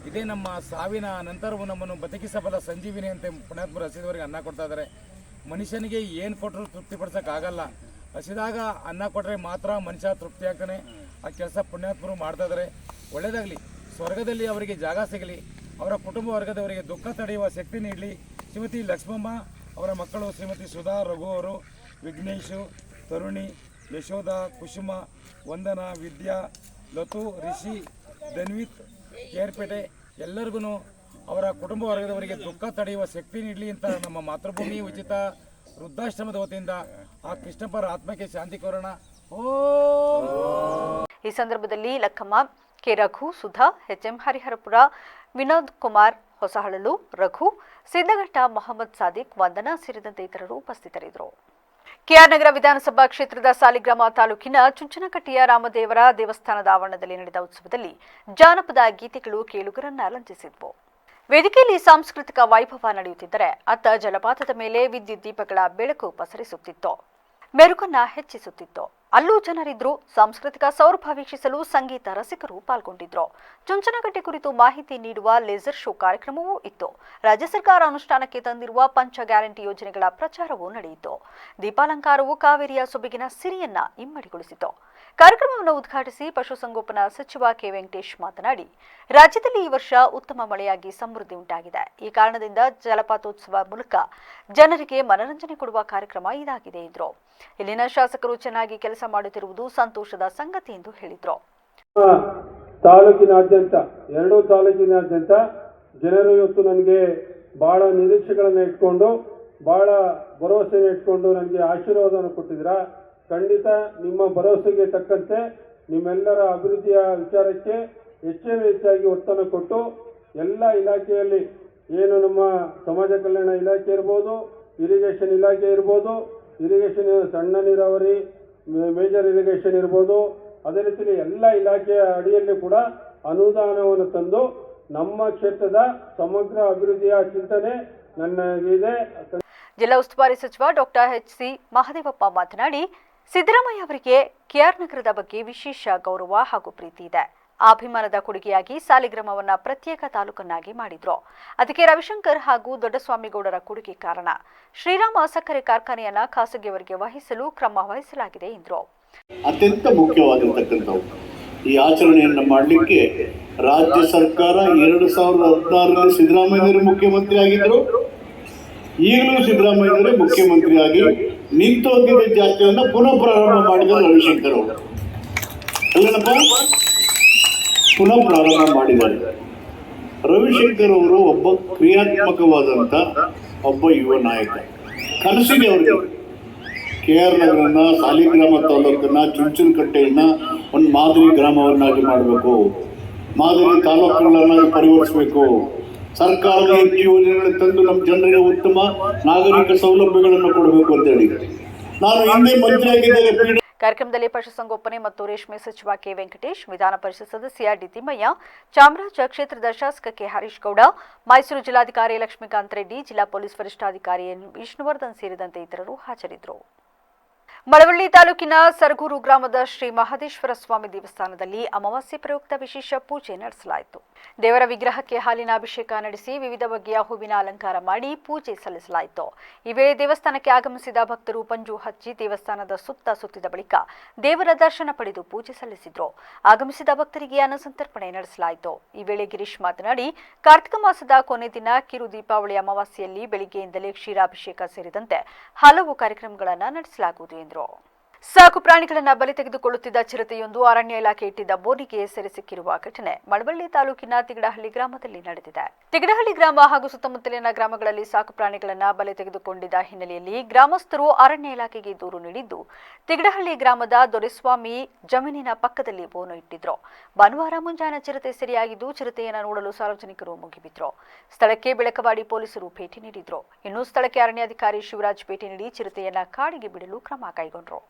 ಇದೇ ನಮ್ಮ ಸಾವಿನ ನಂತರವೂ ನಮ್ಮನ್ನು ಬದುಕಿಸಬಲ್ಲ ಸಂಜೀವಿನಿ ಅಂತ ಪುಣ್ಯಾತ್ಮರು ಹಸಿದವರಿಗೆ ಅನ್ನ ಕೊಡ್ತಾ ಇದ್ದಾರೆ. ಮನುಷ್ಯನಿಗೆ ಏನು ಕೊಟ್ಟರು ತೃಪ್ತಿಪಡಿಸೋಕ್ಕಾಗಲ್ಲ. ಹಸಿದಾಗ ಅನ್ನ ಕೊಟ್ಟರೆ ಮಾತ್ರ ಮನುಷ್ಯ ತೃಪ್ತಿ ಆಗ್ತಾನೆ. ಆ ಕೆಲಸ ಪುಣ್ಯಾತ್ಮರು ಮಾಡ್ತಾ ಇದ್ದಾರೆ. ಒಳ್ಳೆಯದಾಗಲಿ, ಸ್ವರ್ಗದಲ್ಲಿ ಅವರಿಗೆ ಜಾಗ ಸಿಗಲಿ, ಅವರ ಕುಟುಂಬ ವರ್ಗದವರಿಗೆ ದುಃಖ ತಡೆಯುವ ಶಕ್ತಿ ನೀಡಲಿ. ಶ್ರೀಮತಿ ಲಕ್ಷ್ಮಮ್ಮ, ಅವರ ಮಕ್ಕಳು ಶ್ರೀಮತಿ ಸುಧಾ, ರಘು ಅವರು, ವಿಘ್ನೇಶು, ತರುಣಿ, ಯಶೋಧ, ಕುಸುಮ, ವಂದನಾ, ವಿದ್ಯಾ, ಲತು, ರಿಷಿ, ಧನ್ವಿತ್, ಕೇರ್ಪೇಟೆ ಎಲ್ಲರಿಗೂ ಅವರ ಕುಟುಂಬ ವರ್ಗದವರಿಗೆ ದುಃಖ ತಡೆಯುವ ಶಕ್ತಿ ನೀಡಲಿ ಅಂತ ನಮ್ಮ ಮಾತೃಭೂಮಿ ಉಚಿತ ವೃದ್ಧಾಶ್ರಮದ ವತಿಯಿಂದ ಆ ಕೃಷ್ಣಪ್ಪರ ಆತ್ಮಕ್ಕೆ ಶಾಂತಿ ಕೋರೋಣ. ಈ ಸಂದರ್ಭದಲ್ಲಿ ಲಕ್ಕಮ್ಮ, ಕೆ ರಘು, ಸುಧಾ, ಎಚ್ಎಂ ಹರಿಹರಪುರ, ವಿನೋದ್ ಕುಮಾರ್ ಹೊಸಹಳಲು, ರಘು, ಸಿದ್ದಘಟ್ಟ, ಮೊಹಮ್ಮದ್ ಸಾದಿಕ್, ವಂದನಾ ಸೇರಿದಂತೆ ಇತರರು ಉಪಸ್ಥಿತರಿದ್ದರು. ಕೆಆರ್ ನಗರ ವಿಧಾನಸಭಾ ಕ್ಷೇತ್ರದ ಸಾಲಿಗ್ರಾಮ ತಾಲೂಕಿನ ಚುಂಚನಕಟ್ಟೆಯ ರಾಮದೇವರ ದೇವಸ್ಥಾನದ ಆವರಣದಲ್ಲಿ ನಡೆದ ಉತ್ಸವದಲ್ಲಿ ಜಾನಪದ ಗೀತೆಗಳು ಕೇಳುಗರನ್ನ ಅಲಂಕರಿಸಿದ್ವು. ವೇದಿಕೆಯಲ್ಲಿ ಸಾಂಸ್ಕೃತಿಕ ವೈಭವ ನಡೆಯುತ್ತಿದ್ದರೆ ಅತ್ತ ಜಲಪಾತದ ಮೇಲೆ ವಿದ್ಯುತ್ ದೀಪಗಳ ಬೆಳಕು ಪಸರಿಸುತ್ತಿತ್ತು, ಮೆರುಗನ್ನ ಹೆಚ್ಚಿಸುತ್ತಿತ್ತು. ಅಲ್ಲೂ ಜನರಿದ್ರು. ಸಾಂಸ್ಕೃತಿಕ ಸೌರಭ ವೀಕ್ಷಿಸಲು ಸಂಗೀತ ರಸಿಕರು ಪಾಲ್ಗೊಂಡಿದ್ರು. ಚುಂಚನಕಟ್ಟೆ ಕುರಿತು ಮಾಹಿತಿ ನೀಡುವ ಲೇಸರ್ ಶೋ ಕಾರ್ಯಕ್ರಮವೂ ಇತ್ತು. ರಾಜ್ಯ ಸರ್ಕಾರ ಅನುಷ್ಠಾನಕ್ಕೆ ತಂದಿರುವ ಪಂಚ ಗ್ಯಾರಂಟಿ ಯೋಜನೆಗಳ ಪ್ರಚಾರವೂ ನಡೆಯಿತು. ದೀಪಾಲಂಕಾರವು ಕಾವೇರಿಯ ಸೊಬಗಿನ ಸಿರಿಯನ್ನ ಇಮ್ಮಡಿಗೊಳಿಸಿತು. ಕಾರ್ಯಕ್ರಮವನ್ನು ಉದ್ಘಾಟಿಸಿ ಪಶುಸಂಗೋಪನಾ ಸಚಿವ ಕೆ ವೆಂಕಟೇಶ್ ಮಾತನಾಡಿ, ರಾಜ್ಯದಲ್ಲಿ ಈ ವರ್ಷ ಉತ್ತಮ ಮಳೆಯಾಗಿ ಸಮೃದ್ಧಿ ಉಂಟಾಗಿದೆ. ಈ ಕಾರಣದಿಂದ ಜಲಪಾತೋತ್ಸವ ಮೂಲಕ ಜನರಿಗೆ ಮನರಂಜನೆ ಕೊಡುವ ಕಾರ್ಯಕ್ರಮ ಇದಾಗಿದೆ ಎಂದರು. ಇಲ್ಲಿನ ಶಾಸಕರು ಚೆನ್ನಾಗಿ ಕೆಲಸ ಮಾಡುತ್ತಿರುವುದು ಸಂತೋಷದ ಸಂಗತಿ ಎಂದು ಹೇಳಿದರು. ತಾಲೂಕಿನಾದ್ಯಂತ, ಎರಡೂ ತಾಲೂಕಿನಾದ್ಯಂತ ಜನರು ಇವತ್ತು ನನಗೆ ಬಹಳ ನಿರೀಕ್ಷೆಗಳನ್ನು ಇಟ್ಕೊಂಡು, ಬಹಳ ಭರವಸೆಯನ್ನು ಇಟ್ಕೊಂಡು ನನಗೆ ಆಶೀರ್ವಾದವನ್ನು ಕೊಟ್ಟಿದ್ದೀರಾ. ಖಂಡಿತ ನಿಮ್ಮ ಭರವಸೆಗೆ ತಕ್ಕಂತೆ ನಿಮ್ಮೆಲ್ಲರ ಅಭಿವೃದ್ಧಿಯ ವಿಚಾರಕ್ಕೆ ಹೆಚ್ಚಾಗಿ ಒತ್ತನ್ನು ಕೊಟ್ಟು ಎಲ್ಲ ಇಲಾಖೆಯಲ್ಲಿ ಏನು ನಮ್ಮ ಸಮಾಜ ಕಲ್ಯಾಣ ಇಲಾಖೆ ಇರ್ಬೋದು, ಇರಿಗೇಷನ್ ಇಲಾಖೆ ಇರ್ಬೋದು, ಇರಿಗೇಷನ್ ಸಣ್ಣ ನೀರಾವರಿ, ಮೇಜರ್ ಇರಿಗೇಷನ್ ಇರ್ಬೋದು, ಅದೇ ರೀತಿಯಲ್ಲಿ ಎಲ್ಲ ಇಲಾಖೆಯ ಅಡಿಯಲ್ಲಿ ಕೂಡ ಅನುದಾನವನ್ನು ತಂದು ನಮ್ಮ ಕ್ಷೇತ್ರದ ಸಮಗ್ರ ಅಭಿವೃದ್ಧಿಯ ಚಿಂತನೆ ನನಗಿದೆ. ಜಿಲ್ಲಾ ಉಸ್ತುವಾರಿ ಸಚಿವ ಡಾಕ್ಟರ್ ಎಚ್.ಸಿ. ಮಹದೇವಪ್ಪ ಮಾತನಾಡಿ, ಸಿದ್ದರಾಮಯ್ಯ ಅವರಿಗೆ ಕೆಆರ್ ನಗರದ ಬಗ್ಗೆ ವಿಶೇಷ ಗೌರವ ಹಾಗೂ ಪ್ರೀತಿ ಇದೆ. ಆ ಅಭಿಮಾನದ ಕೊಡುಗೆಯಾಗಿ ಸಾಲಿಗ್ರಾಮವನ್ನ ಪ್ರತ್ಯೇಕ ತಾಲೂಕನ್ನಾಗಿ ಮಾಡಿದ್ರು. ಅದಕ್ಕೆ ರವಿಶಂಕರ್ ಹಾಗೂ ದೊಡ್ಡಸ್ವಾಮಿಗೌಡರ ಕೊಡುಗೆ ಕಾರಣ. ಶ್ರೀರಾಮ ಸಕ್ಕರೆ ಕಾರ್ಖಾನೆಯನ್ನ ಖಾಸಗಿಯವರಿಗೆ ವಹಿಸಲು ಕ್ರಮ ವಹಿಸಲಾಗಿದೆ ಎಂದರು. ಅತ್ಯಂತ ಮುಖ್ಯವಾಗಿರತಕ್ಕಂಥವು ಈ ಆಚರಣೆಯನ್ನು ಮಾಡಲಿಕ್ಕೆ ರಾಜ್ಯ ಸರ್ಕಾರ 2016ರಲ್ಲಿ ಸಿದ್ದರಾಮಯ್ಯನವರು ಮುಖ್ಯಮಂತ್ರಿ ಆಗಿದ್ದರು. ಈಗಲೂ ಸಿದ್ದರಾಮಯ್ಯನವರೇ ಮುಖ್ಯಮಂತ್ರಿಯಾಗಿ ನಿಂತು ಹೋಗಿದ್ದ ಜಾತ್ರೆಯನ್ನು ಪುನಃ ಪ್ರಾರಂಭ ಮಾಡಿದರು ರವಿಶಂಕರ್ ಅವರು. ಅಲ್ಲೇನಪ್ಪ, ಪುನಃ ಪ್ರಾರಂಭ ಮಾಡಿದ್ದಾರೆ. ರವಿಶಂಕರ್ ಅವರು ಒಬ್ಬ ಕ್ರಿಯಾತ್ಮಕವಾದಂಥ ಒಬ್ಬ ಯುವ ನಾಯಕ. ಕನಸಿದೆ ಅವರಿಗೆ ಕೆಆರ್ ನಗರನ್ನ, ಸಾಲಿಗ್ರಾಮ ತಾಲೂಕನ್ನ, ಚುಂಚನಕಟ್ಟೆಯನ್ನ ಒಂದು ಮಾದರಿ ಗ್ರಾಮವನ್ನಾಗಿ ಮಾಡಬೇಕು, ಮಾದರಿ ತಾಲೂಕುಗಳನ್ನಾಗಿ ಪರಿವರ್ತಿಸಬೇಕು, ಸರ್ಕಾರದ ಹೆಚ್ಚು ಯೋಜನೆಗಳನ್ನು ತಂದು ನಮ್ಮ ಜನರಿಗೆ ಉತ್ತಮ ನಾಗರಿಕ ಸೌಲಭ್ಯಗಳನ್ನು ಕೊಡಬೇಕು ಅಂತೇಳಿ ನಾನು ಹಿಂದೆ ಮಂತ್ರಿಯಾಗಿದ್ದಾಗ. ಕಾರ್ಯಕ್ರಮದಲ್ಲಿ ಪಶುಸಂಗೋಪನೆ ಮತ್ತು ರೇಷ್ಮೆ ಸಚಿವ ಕೆ ವೆಂಕಟೇಶ್, ವಿಧಾನ ಪರಿಷತ್ ಸದಸ್ಯ ಡಿ ತಿಮ್ಮಯ್ಯ, ಚಾಮರಾಜ ಕ್ಷೇತ್ರದ ಶಾಸಕ ಕೆ ಹರೀಶ್ ಗೌಡ, ಮೈಸೂರು ಜಿಲ್ಲಾಧಿಕಾರಿ ಲಕ್ಷ್ಮೀಕಾಂತ್ ರೆಡ್ಡಿ, ಜಿಲ್ಲಾ ಪೊಲೀಸ್ ವರಿಷ್ಠಾಧಿಕಾರಿ ಎನ್ ವಿಷ್ಣುವರ್ಧನ್ ಸೇರಿದಂತೆ ಇತರರು ಹಾಜರಿದ್ದರು. ಮಳವಳ್ಳಿ ತಾಲೂಕಿನ ಸರಗೂರು ಗ್ರಾಮದ ಶ್ರೀ ಮಹದೇಶ್ವರ ಸ್ವಾಮಿ ದೇವಸ್ಥಾನದಲ್ಲಿ ಅಮಾವಾಸ್ಯೆ ಪ್ರಯುಕ್ತ ವಿಶೇಷ ಪೂಜೆ ನಡೆಸಲಾಯಿತು. ದೇವರ ವಿಗ್ರಹಕ್ಕೆ ಹಾಲಿನ ಅಭಿಷೇಕ ನಡೆಸಿ ವಿವಿಧ ಬಗೆಯ ಹೂವಿನ ಅಲಂಕಾರ ಮಾಡಿ ಪೂಜೆ ಸಲ್ಲಿಸಲಾಯಿತು. ಈ ವೇಳೆ ದೇವಸ್ಥಾನಕ್ಕೆ ಆಗಮಿಸಿದ ಭಕ್ತರು ಪಂಜು ಹಚ್ಚಿ ದೇವಸ್ಥಾನದ ಸುತ್ತಿದ ಬಳಿಕ ದೇವರ ದರ್ಶನ ಪಡೆದು ಪೂಜೆ ಸಲ್ಲಿಸಿದ್ರು. ಆಗಮಿಸಿದ ಭಕ್ತರಿಗೆ ಅನ್ನಸಂತರ್ಪಣೆ ನಡೆಸಲಾಯಿತು. ಈ ವೇಳೆ ಗಿರೀಶ್ ಮಾತನಾಡಿ, ಕಾರ್ತಿಕ ಮಾಸದ ಕೊನೆ ದಿನ ಕಿರು ದೀಪಾವಳಿ ಅಮಾವಾಸ್ಯೆಯಲ್ಲಿ ಬೆಳಿಗ್ಗೆಯಿಂದಲೇ ಕ್ಷೀರಾಭಿಷೇಕ ಸೇರಿದಂತೆ ಹಲವು ಕಾರ್ಯಕ್ರಮಗಳನ್ನು ನಡೆಸಲಾಗುವುದು ಎಂದರು. ಸಾಕು ಪ್ರಾಣಿಗಳನ್ನ ಬಲಿ ತೆಗೆದುಕೊಳ್ಳುತ್ತಿದ್ದ ಚಿರತೆಯೊಂದು ಅರಣ್ಯ ಇಲಾಖೆ ಇಟ್ಟಿದ್ದ ಬೋನಿಗೆ ಸೆರೆ ಸಿಕ್ಕಿರುವ ಘಟನೆ ಮಳವಳ್ಳಿ ತಾಲೂಕಿನ ತಿಗಡಹಳ್ಳಿ ಗ್ರಾಮದಲ್ಲಿ ನಡೆದಿದೆ. ತಿಗಡಹಳ್ಳಿ ಗ್ರಾಮ ಹಾಗೂ ಸುತ್ತಮುತ್ತಲಿನ ಗ್ರಾಮಗಳಲ್ಲಿ ಸಾಕು ಪ್ರಾಣಿಗಳನ್ನ ಬಲಿ ತೆಗೆದುಕೊಂಡಿದ್ದ ಹಿನ್ನೆಲೆಯಲ್ಲಿ ಗ್ರಾಮಸ್ಥರು ಅರಣ್ಯ ಇಲಾಖೆಗೆ ದೂರು ನೀಡಿದ್ದು, ತಿಗಡಹಳ್ಳಿ ಗ್ರಾಮದ ದೊರೆಸ್ವಾಮಿ ಜಮೀನಿನ ಪಕ್ಕದಲ್ಲಿ ಬೋನು ಇಟ್ಟಿದ್ರು. ಭಾನುವಾರ ಮುಂಜಾನೆ ಚಿರತೆ ಸೆರೆಯಾಗಿದ್ದು, ಚಿರತೆಯನ್ನು ನೋಡಲು ಸಾರ್ವಜನಿಕರು ಮುಗಿಬಿದ್ರು. ಸ್ಥಳಕ್ಕೆ ಬೆಳಕವಾಡಿ ಪೊಲೀಸರು ಭೇಟಿ ನೀಡಿದ್ರು. ಇನ್ನು ಸ್ಥಳಕ್ಕೆ ಅರಣ್ಯಾಧಿಕಾರಿ ಶಿವರಾಜ್ ಭೇಟಿ ನೀಡಿ ಚಿರತೆಯನ್ನ ಕಾಡಿಗೆ ಬಿಡಲು ಕ್ರಮ ಕೈಗೊಂಡರು.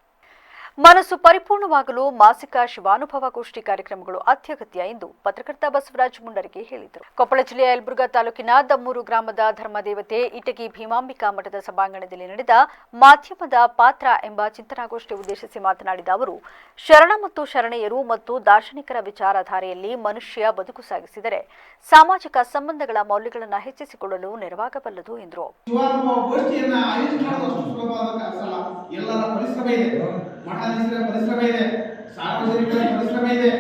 ಮನಸ್ಸು ಪರಿಪೂರ್ಣವಾಗಲು ಮಾಸಿಕ ಶಿವಾನುಭವ ಗೋಷ್ಠಿ ಕಾರ್ಯಕ್ರಮಗಳು ಅತ್ಯಗತ್ಯ ಎಂದು ಪತ್ರಕರ್ತ ಬಸವರಾಜ ಮುಂಡರಗಿ ಹೇಳಿದರು. ಕೊಪ್ಪಳ ಜಿಲ್ಲೆಯ ಯಲಬುರ್ಗಾ ತಾಲೂಕಿನ ದಮ್ಮೂರು ಗ್ರಾಮದ ಧರ್ಮದೇವತೆ ಇಟಗಿ ಭೀಮಾಂಬಿಕಾ ಮಠದ ಸಭಾಂಗಣದಲ್ಲಿ ನಡೆದ ಮಾಧ್ಯಮದ ಪಾತ್ರ ಎಂಬ ಚಿಂತನಾಗೋಷ್ಠಿ ಉದ್ದೇಶಿಸಿ ಮಾತನಾಡಿದ ಅವರು, ಶರಣ ಮತ್ತು ಶರಣೆಯರು ಮತ್ತು ದಾರ್ಶನಿಕರ ವಿಚಾರಧಾರೆಯಲ್ಲಿ ಮನುಷ್ಯ ಬದುಕು ಸಾಗಿಸಿದರೆ ಸಾಮಾಜಿಕ ಸಂಬಂಧಗಳ ಮೌಲ್ಯಗಳನ್ನು ಹೆಚ್ಚಿಸಿಕೊಳ್ಳಲು ನೆರವಾಗಬಲ್ಲದು ಎಂದರು. ಮಠಾಧೀಶರ ಪರಿಶ್ರಮ ಇದೆ, ಸಾರ್ವಜನಿಕರ ಪರಿಶ್ರಮ ಇದೆ,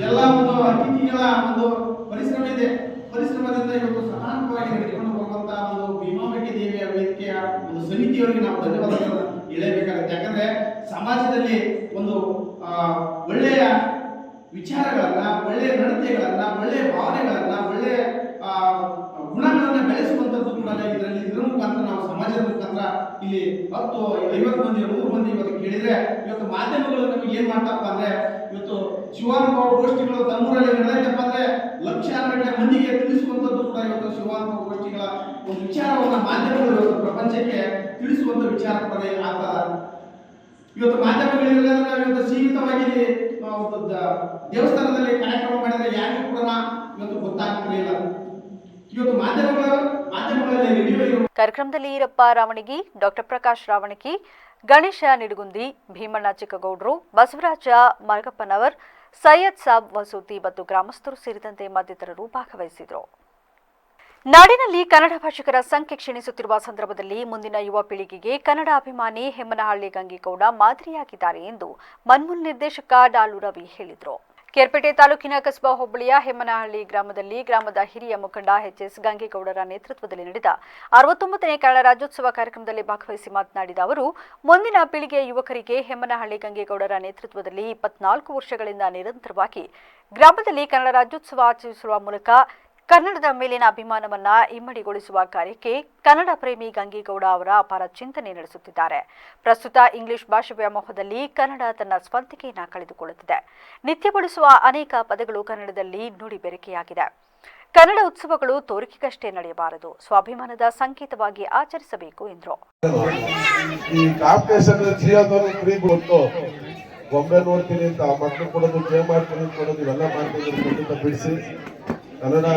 ಎಲ್ಲ ಒಂದು ಅತಿಥಿಗಳ ಒಂದು ಪರಿಶ್ರಮ ಇದೆ. ಪರಿಶ್ರಮದಿಂದ ಇವತ್ತು ಸಮಾನವಾಗಿ ನಡೆದುಕೊಂಡು ಹೋಗುವಂತಹ ಒಂದು ಭೀಮಾಂಬಿಕೆ ದೇವಿಯ ವೇದಿಕೆಯ ಒಂದು ಸಮಿತಿಯವರಿಗೆ ನಾವು ಧನ್ಯವಾದಗಳನ್ನು ಹೇಳಬೇಕಾಗುತ್ತೆ. ಯಾಕಂದ್ರೆ ಸಮಾಜದಲ್ಲಿ ಒಂದು ಒಳ್ಳೆಯ ವಿಚಾರಗಳನ್ನ, ಒಳ್ಳೆಯ ನಡತೆಗಳನ್ನ, ಒಳ್ಳೆಯ ಭಾವನೆಗಳನ್ನ, ಒಳ್ಳೆಯ ಗುಣಗಳನ್ನ ಬೆಳೆಸುವಂತದ್ದು ಕೂಡ ಇದರಲ್ಲಿ ಇದರ ಮುಖಾಂತರ ನಾವು ಸಮಾಜದ ಮುಖಾಂತರ ಇಲ್ಲಿ 10, 50 ಮಂದಿ, 100 ಮಂದಿ ಇವತ್ತು ಕೇಳಿದ್ರೆ, ಇವತ್ತು ಮಾಧ್ಯಮಗಳು ನಮಗೆ ಏನ್ ಮಾಡ್ತಪ್ಪ ಅಂದ್ರೆ, ಇವತ್ತು ಶಿವಾನುಭವ ಗೋಷ್ಠಿಗಳು ತಮ್ಮೂರಲ್ಲಿ ನಡೆದೈತಪ್ಪ ಅಂದ್ರೆ ಲಕ್ಷಾಂತರ ಮಂದಿಗೆ ತಿಳಿಸುವಂತದ್ದು ಕೂಡ ಇವತ್ತು ಶಿವಾನುಭವ ಗೋಷ್ಠಿಗಳ ಒಂದು ವಿಚಾರವನ್ನ ಮಾಧ್ಯಮಗಳು ಇವತ್ತು ಪ್ರಪಂಚಕ್ಕೆ ತಿಳಿಸುವಂತ ವಿಚಾರ ಕೂಡ ಆಗ್ತದ. ಇವತ್ತು ಮಾಧ್ಯಮಗಳಿಲ್ಲ ಅಂದ್ರೆ ಇವತ್ತು ಸೀಮಿತವಾಗಿ ದೇವಸ್ಥಾನದಲ್ಲಿ ಕಾರ್ಯಕ್ರಮ ಮಾಡಿದ್ರೆ ಯಾರಿಗೂ ಕೂಡ ಇವತ್ತು ಗೊತ್ತಾಗ್ತಿರಲಿಲ್ಲ. ಇವತ್ತು ಮಾಧ್ಯಮಗಳಲ್ಲಿ ರೇಡಿಯೋ. ಕಾರ್ಯಕ್ರಮದಲ್ಲಿ ಈರಪ್ಪ ರಾವಣಗಿ, ಡಾಕ್ಟರ್ ಪ್ರಕಾಶ್ ರಾವಣಗಿ, ಗಣೇಶ ನಿಡಗುಂದಿ, ಭೀಮಣ್ಣ ಚಿಕ್ಕಗೌಡ್ರು, ಬಸವರಾಜ ಮರಗಪ್ಪನವರ್, ಸೈಯದ್ ಸಾಬ್ ವಸೂತಿ ಮತ್ತು ಗ್ರಾಮಸ್ಥರು ಸೇರಿದಂತೆ ಮತ್ತಿತರರು ಭಾಗವಹಿಸಿದರು. ನಾಡಿನಲ್ಲಿ ಕನ್ನಡ ಭಾಷಿಕರ ಸಂಖ್ಯೆ ಕ್ಷೀಣಿಸುತ್ತಿರುವ ಸಂದರ್ಭದಲ್ಲಿ ಮುಂದಿನ ಯುವ ಪೀಳಿಗೆಗೆ ಕನ್ನಡ ಅಭಿಮಾನಿ ಹೆಮ್ಮನಹಳ್ಳಿ ಗಂಗೇಗೌಡ ಮಾದರಿಯಾಗಿದ್ದಾರೆ ಎಂದು ಮನ್ಮೂಲ್ ನಿರ್ದೇಶಕ ಡಾಲು ರವಿ ಹೇಳಿದರು. ಕೇರ್ಪೇಟೆ ತಾಲೂಕಿನ ಕಸ್ಬಾ ಹೋಬಳಿಯ ಹೆಮ್ಮನಹಳ್ಳಿ ಗ್ರಾಮದಲ್ಲಿ ಗ್ರಾಮದ ಹಿರಿಯ ಮುಖಂಡ ಎಚ್.ಎಸ್. ಗಂಗೇಗೌಡರ ನೇತೃತ್ವದಲ್ಲಿ ನಡೆದ 69ನೇ ಕನ್ನಡ ರಾಜ್ಯೋತ್ಸವ ಕಾರ್ಯಕ್ರಮದಲ್ಲಿ ಭಾಗವಹಿಸಿ ಮಾತನಾಡಿದ ಅವರು, ಮುಂದಿನ ಪೀಳಿಗೆಯ ಯುವಕರಿಗೆ ಹೆಮ್ಮನಹಳ್ಳಿ ಗಂಗೇಗೌಡರ ನೇತೃತ್ವದಲ್ಲಿ 24 ವರ್ಷಗಳಿಂದ ನಿರಂತರವಾಗಿ ಗ್ರಾಮದಲ್ಲಿ ಕನ್ನಡ ರಾಜ್ಯೋತ್ಸವ ಆಚರಿಸುವ ಮೂಲಕ ಕನ್ನಡದ ಮೇಲಿನ ಅಭಿಮಾನವನ್ನ ಇಮ್ಮಡಿಗೊಳಿಸುವ ಕಾರ್ಯಕ್ಕೆ ಕನ್ನಡ ಪ್ರೇಮಿ ಗಂಗೇಗೌಡ ಅವರ ಅಪಾರ ಚಿಂತನೆ ನಡೆಸುತ್ತಿದ್ದಾರೆ. ಪ್ರಸ್ತುತ ಇಂಗ್ಲಿಷ್ ಭಾಷೆ ವ್ಯಾಮೋಹದಲ್ಲಿ ಕನ್ನಡ ತನ್ನ ಸ್ವಂತಿಕೆಯನ್ನು ಕಳೆದುಕೊಳ್ಳುತ್ತಿದೆ. ನಿತ್ಯ ಬಳಸುವ ಅನೇಕ ಪದಗಳು ಕನ್ನಡದಲ್ಲಿ ನುಡಿ ಬೆರಕೆಯಾಗಿದೆ. ಕನ್ನಡ ಉತ್ಸವಗಳು ತೋರಿಕೆಗಷ್ಟೇ ನಡೆಯಬಾರದು, ಸ್ವಾಭಿಮಾನದ ಸಂಕೇತವಾಗಿ ಆಚರಿಸಬೇಕು ಎಂದರು. ಈ ಕಾಂಪಿಟೇಷನ್ ಗೊಂಬೆ ನೋಡ್ತೀನಿ ಅಂತ ಮಕ್ಕಳು ಕೊಡೋದು, ಗೇಮ್ ಮಾಡ್ತೀನಿ ಕೊಡೋದು, ಇವೆಲ್ಲ ಮಾಡ್ತಿದ್ರು ಬಿಡಿಸಿ ಕನ್ನಡ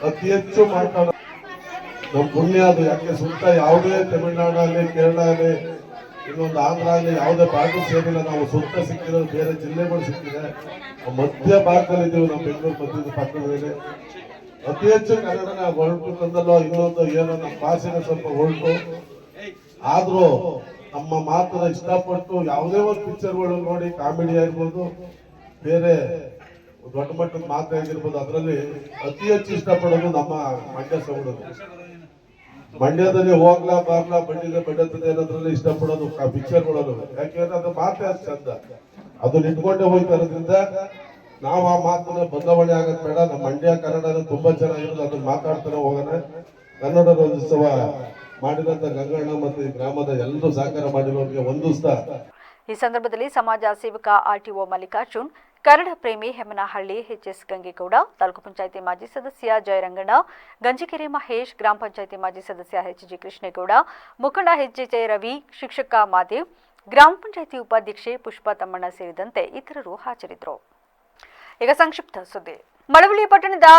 ಅತಿ ಹೆಚ್ಚು ಮಾತಾಡೋ ನಮ್ಮ ಪುಣ್ಯ ಅದು. ಯಾಕೆ ಸುತ್ತ ಯಾವುದೇ ತಮಿಳುನಾಡಲ್ಲಿ, ಕೇರಳಲ್ಲಿ, ಇನ್ನೊಂದು ಆಂಧ್ರ ಅಲ್ಲಿ ಯಾವುದೇ ಭಾಗ ಸೇರಿಲ್ಲ. ನಾವು ಸುತ್ತ ಸಿಕ್ಕಿರೋದು ಬೇರೆ ಜಿಲ್ಲೆಗಳು ಸಿಕ್ಕಿದೆ. ಮಧ್ಯ ಭಾಗದಲ್ಲಿ ಇದ್ದೀವಿ, ನಮ್ಮ ಬೆಂಗಳೂರು ಮಧ್ಯದ ಪಕ್ಕದಲ್ಲಿ. ಅತಿ ಹೆಚ್ಚು ಕನ್ನಡನ ಹೊರಟು ತಂದಲ್ಲೋ ಇನ್ನೊಂದು ಏನೋ ನಮ್ಮ ಭಾಷೆನ ಸ್ವಲ್ಪ ಹೊರಟು ಆದ್ರೂ ನಮ್ಮ ಮಾತನ್ನ ಇಷ್ಟಪಟ್ಟು ಯಾವುದೇ ಒಂದು ಪಿಕ್ಚರ್ಗಳು ನೋಡಿ, ಕಾಮಿಡಿ ಆಗಿರ್ಬೋದು, ಬೇರೆ ದೊಡ್ಡ ಮಟ್ಟದ ಮಾತಾಗಿರ್ಬೋದು, ಅದರಲ್ಲಿ ಅತಿ ಹೆಚ್ಚು ಇಷ್ಟಪಡೋದು ನಮ್ಮ ಮಂಡ್ಯ ಸೌಂಡರು. ಮಂಡ್ಯದಲ್ಲಿ ಹೋಗ್ಲಾ ಬಾರ್ಲಾ ಬಂಡಿಗೆ ಬಡ್ಡತ್ತದೆ ಅನ್ನೋದ್ರಲ್ಲಿ ಇಷ್ಟಪಡೋದು ಪಿಕ್ಚರ್ ಕೊಡೋದು. ಯಾಕೆಂದ್ರೆ ಅದು ಮಾತೇ ಅದು ಚಂದ, ಅದು ಇಟ್ಕೊಂಡೇ ಹೋಗ್ತಾ ಇರೋದ್ರಿಂದ ನಾವು ಆ ಮಾತನ್ನ ಬದಲಾವಣೆ ಆಗದ್ ಬೇಡ. ನಮ್ಮ ಮಂಡ್ಯ ಕನ್ನಡ ತುಂಬಾ ಚೆನ್ನಾಗಿರೋದು, ಅದನ್ನ ಮಾತಾಡ್ತಾನೆ ಹೋಗೋಣ. ಕನ್ನಡ ರಾಜ್ಯೋತ್ಸವ ಮಾಡಿದಂತ ಗಂಗಣ್ಣ ಮತ್ತು ಈ ಗ್ರಾಮದ ಎಲ್ಲರೂ ಸಹಕಾರ ಮಾಡಿರೋರಿಗೆ ವಂದಿಸ್ತಾ, ಈ ಸಂದರ್ಭದಲ್ಲಿ ಸಮಾಜ ಸೇವಕ ಆರ್ಟಿಒ ಮಲ್ಲಿಕಾರ್ಜುನ್, ಕನ್ನಡ ಪ್ರೇಮಿ ಹೆಮ್ಮನಹಳ್ಳಿ ಎಚ್.ಎಸ್. ಗಂಗೇಗೌಡ, ತಾಲೂಕು ಪಂಚಾಯಿತಿ ಮಾಜಿ ಸದಸ್ಯ ಜಯರಂಗಣ್ಣ, ಗಂಜಿಕೆರೆ ಮಹೇಶ್, ಗ್ರಾಮ ಪಂಚಾಯಿತಿ ಮಾಜಿ ಸದಸ್ಯ ಎಚ್.ಜಿ. ಕೃಷ್ಣೇಗೌಡ, ಮುಖಂಡ ಎಚ್.ಜೆ. ರವಿ, ಶಿಕ್ಷಕ ಮಾದೇವ್, ಗ್ರಾಮ ಪಂಚಾಯಿತಿ ಉಪಾಧ್ಯಕ್ಷೆ ಪುಷ್ಪಾ ತಮ್ಮಣ್ಣ ಸೇರಿದಂತೆ ಇತರರು ಹಾಜರಿದ್ದರು. ಈಗ ಸಂಕ್ಷಿಪ್ತ ಸುದ್ದಿ. ಮಳವಳ್ಳಿ ಪಟ್ಟಣದ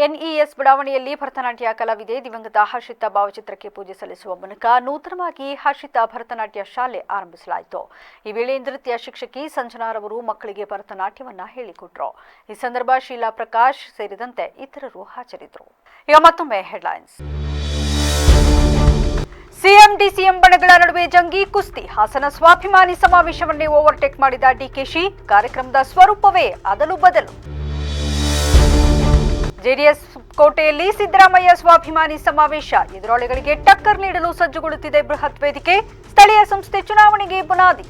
ಎನ್ಇಎಸ್ ಬಡಾವಣೆಯಲ್ಲಿ ಭರತನಾಟ್ಯ ಕಲಾವಿದೆ ದಿವಂಗತ ಹರ್ಷಿತಾ ಭಾವಚಿತ್ರಕ್ಕೆ ಪೂಜೆ ಸಲ್ಲಿಸುವ ಮೂಲಕ ನೂತನವಾಗಿ ಹರ್ಷಿತಾ ಭರತನಾಟ್ಯ ಶಾಲೆ ಆರಂಭಿಸಲಾಯಿತು. ಈ ವೇಳೆ ನೃತ್ಯ ಶಿಕ್ಷಕಿ ಸಂಜನಾರವರು ಮಕ್ಕಳಿಗೆ ಭರತನಾಟ್ಯವನ್ನ ಹೇಳಿಕೊಟ್ರು. ಈ ಸಂದರ್ಭ ಶೀಲಾ ಪ್ರಕಾಶ್ ಸೇರಿದಂತೆ ಇತರರು ಹಾಜರಿದ್ದರು. ಈಗ ಮತ್ತೊಮ್ಮೆ ಹೆಡ್ಲೈನ್ಸ್. ಸಿಎಂ ಡಿಸಿಎಂ ಬಣಗಳ ನಡುವೆ ಜಂಗಿ ಕುಸ್ತಿ. ಹಾಸನ ಸ್ವಾಭಿಮಾನಿ ಸಮಾವೇಶವನ್ನೇ ಓವರ್ಟೇಕ್ ಮಾಡಿದ ಡಿಕೆಶಿ. ಕಾರ್ಯಕ್ರಮದ ಸ್ವರೂಪವೇ ಅದಲು ಬದಲು. ಜೆಡಿಎಸ್ ಕೋಟೆಯಲ್ಲಿ ಸಿದ್ದರಾಮಯ್ಯ ಸ್ವಾಭಿಮಾನಿ ಸಮಾವೇಶ. ಎದುರಾಳಿಗಳಿಗೆ ಟಕ್ಕರ್ ನೀಡಲು ಸಜ್ಜುಗೊಳ್ಳುತ್ತಿದೆ ಬೃಹತ್ ವೇದಿಕೆ. ಸ್ಥಳೀಯ ಸಂಸ್ಥೆ ಚುನಾವಣೆಗೆ ಬುನಾದಿ.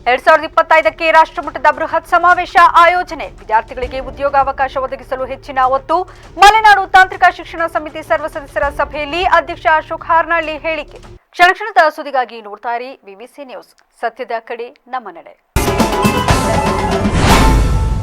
2025ಕ್ಕೆ ರಾಷ್ಟ್ರಮಟ್ಟದ ಬೃಹತ್ ಸಮಾವೇಶ ಆಯೋಜನೆ. ವಿದ್ಯಾರ್ಥಿಗಳಿಗೆ ಉದ್ಯೋಗಾವಕಾಶ ಒದಗಿಸಲು ಹೆಚ್ಚಿನ ಒತ್ತು. ಮಲೆನಾಡು ತಾಂತ್ರಿಕ ಶಿಕ್ಷಣ ಸಮಿತಿ ಸರ್ವ ಸದಸ್ಯರ ಸಭೆಯಲ್ಲಿ ಅಧ್ಯಕ್ಷ ಅಶೋಕ್ ಹಾರ್ನಳ್ಳಿ ಹೇಳಿಕೆ. ಕ್ಷಣದ ಸುದ್ದಿಗಾಗಿ ನೋಡ್ತಾ ಇರಿ BBC ನ್ಯೂಸ್. ಸತ್ಯದ ಕಡೆ ನಮ್ಮ ನಡೆ.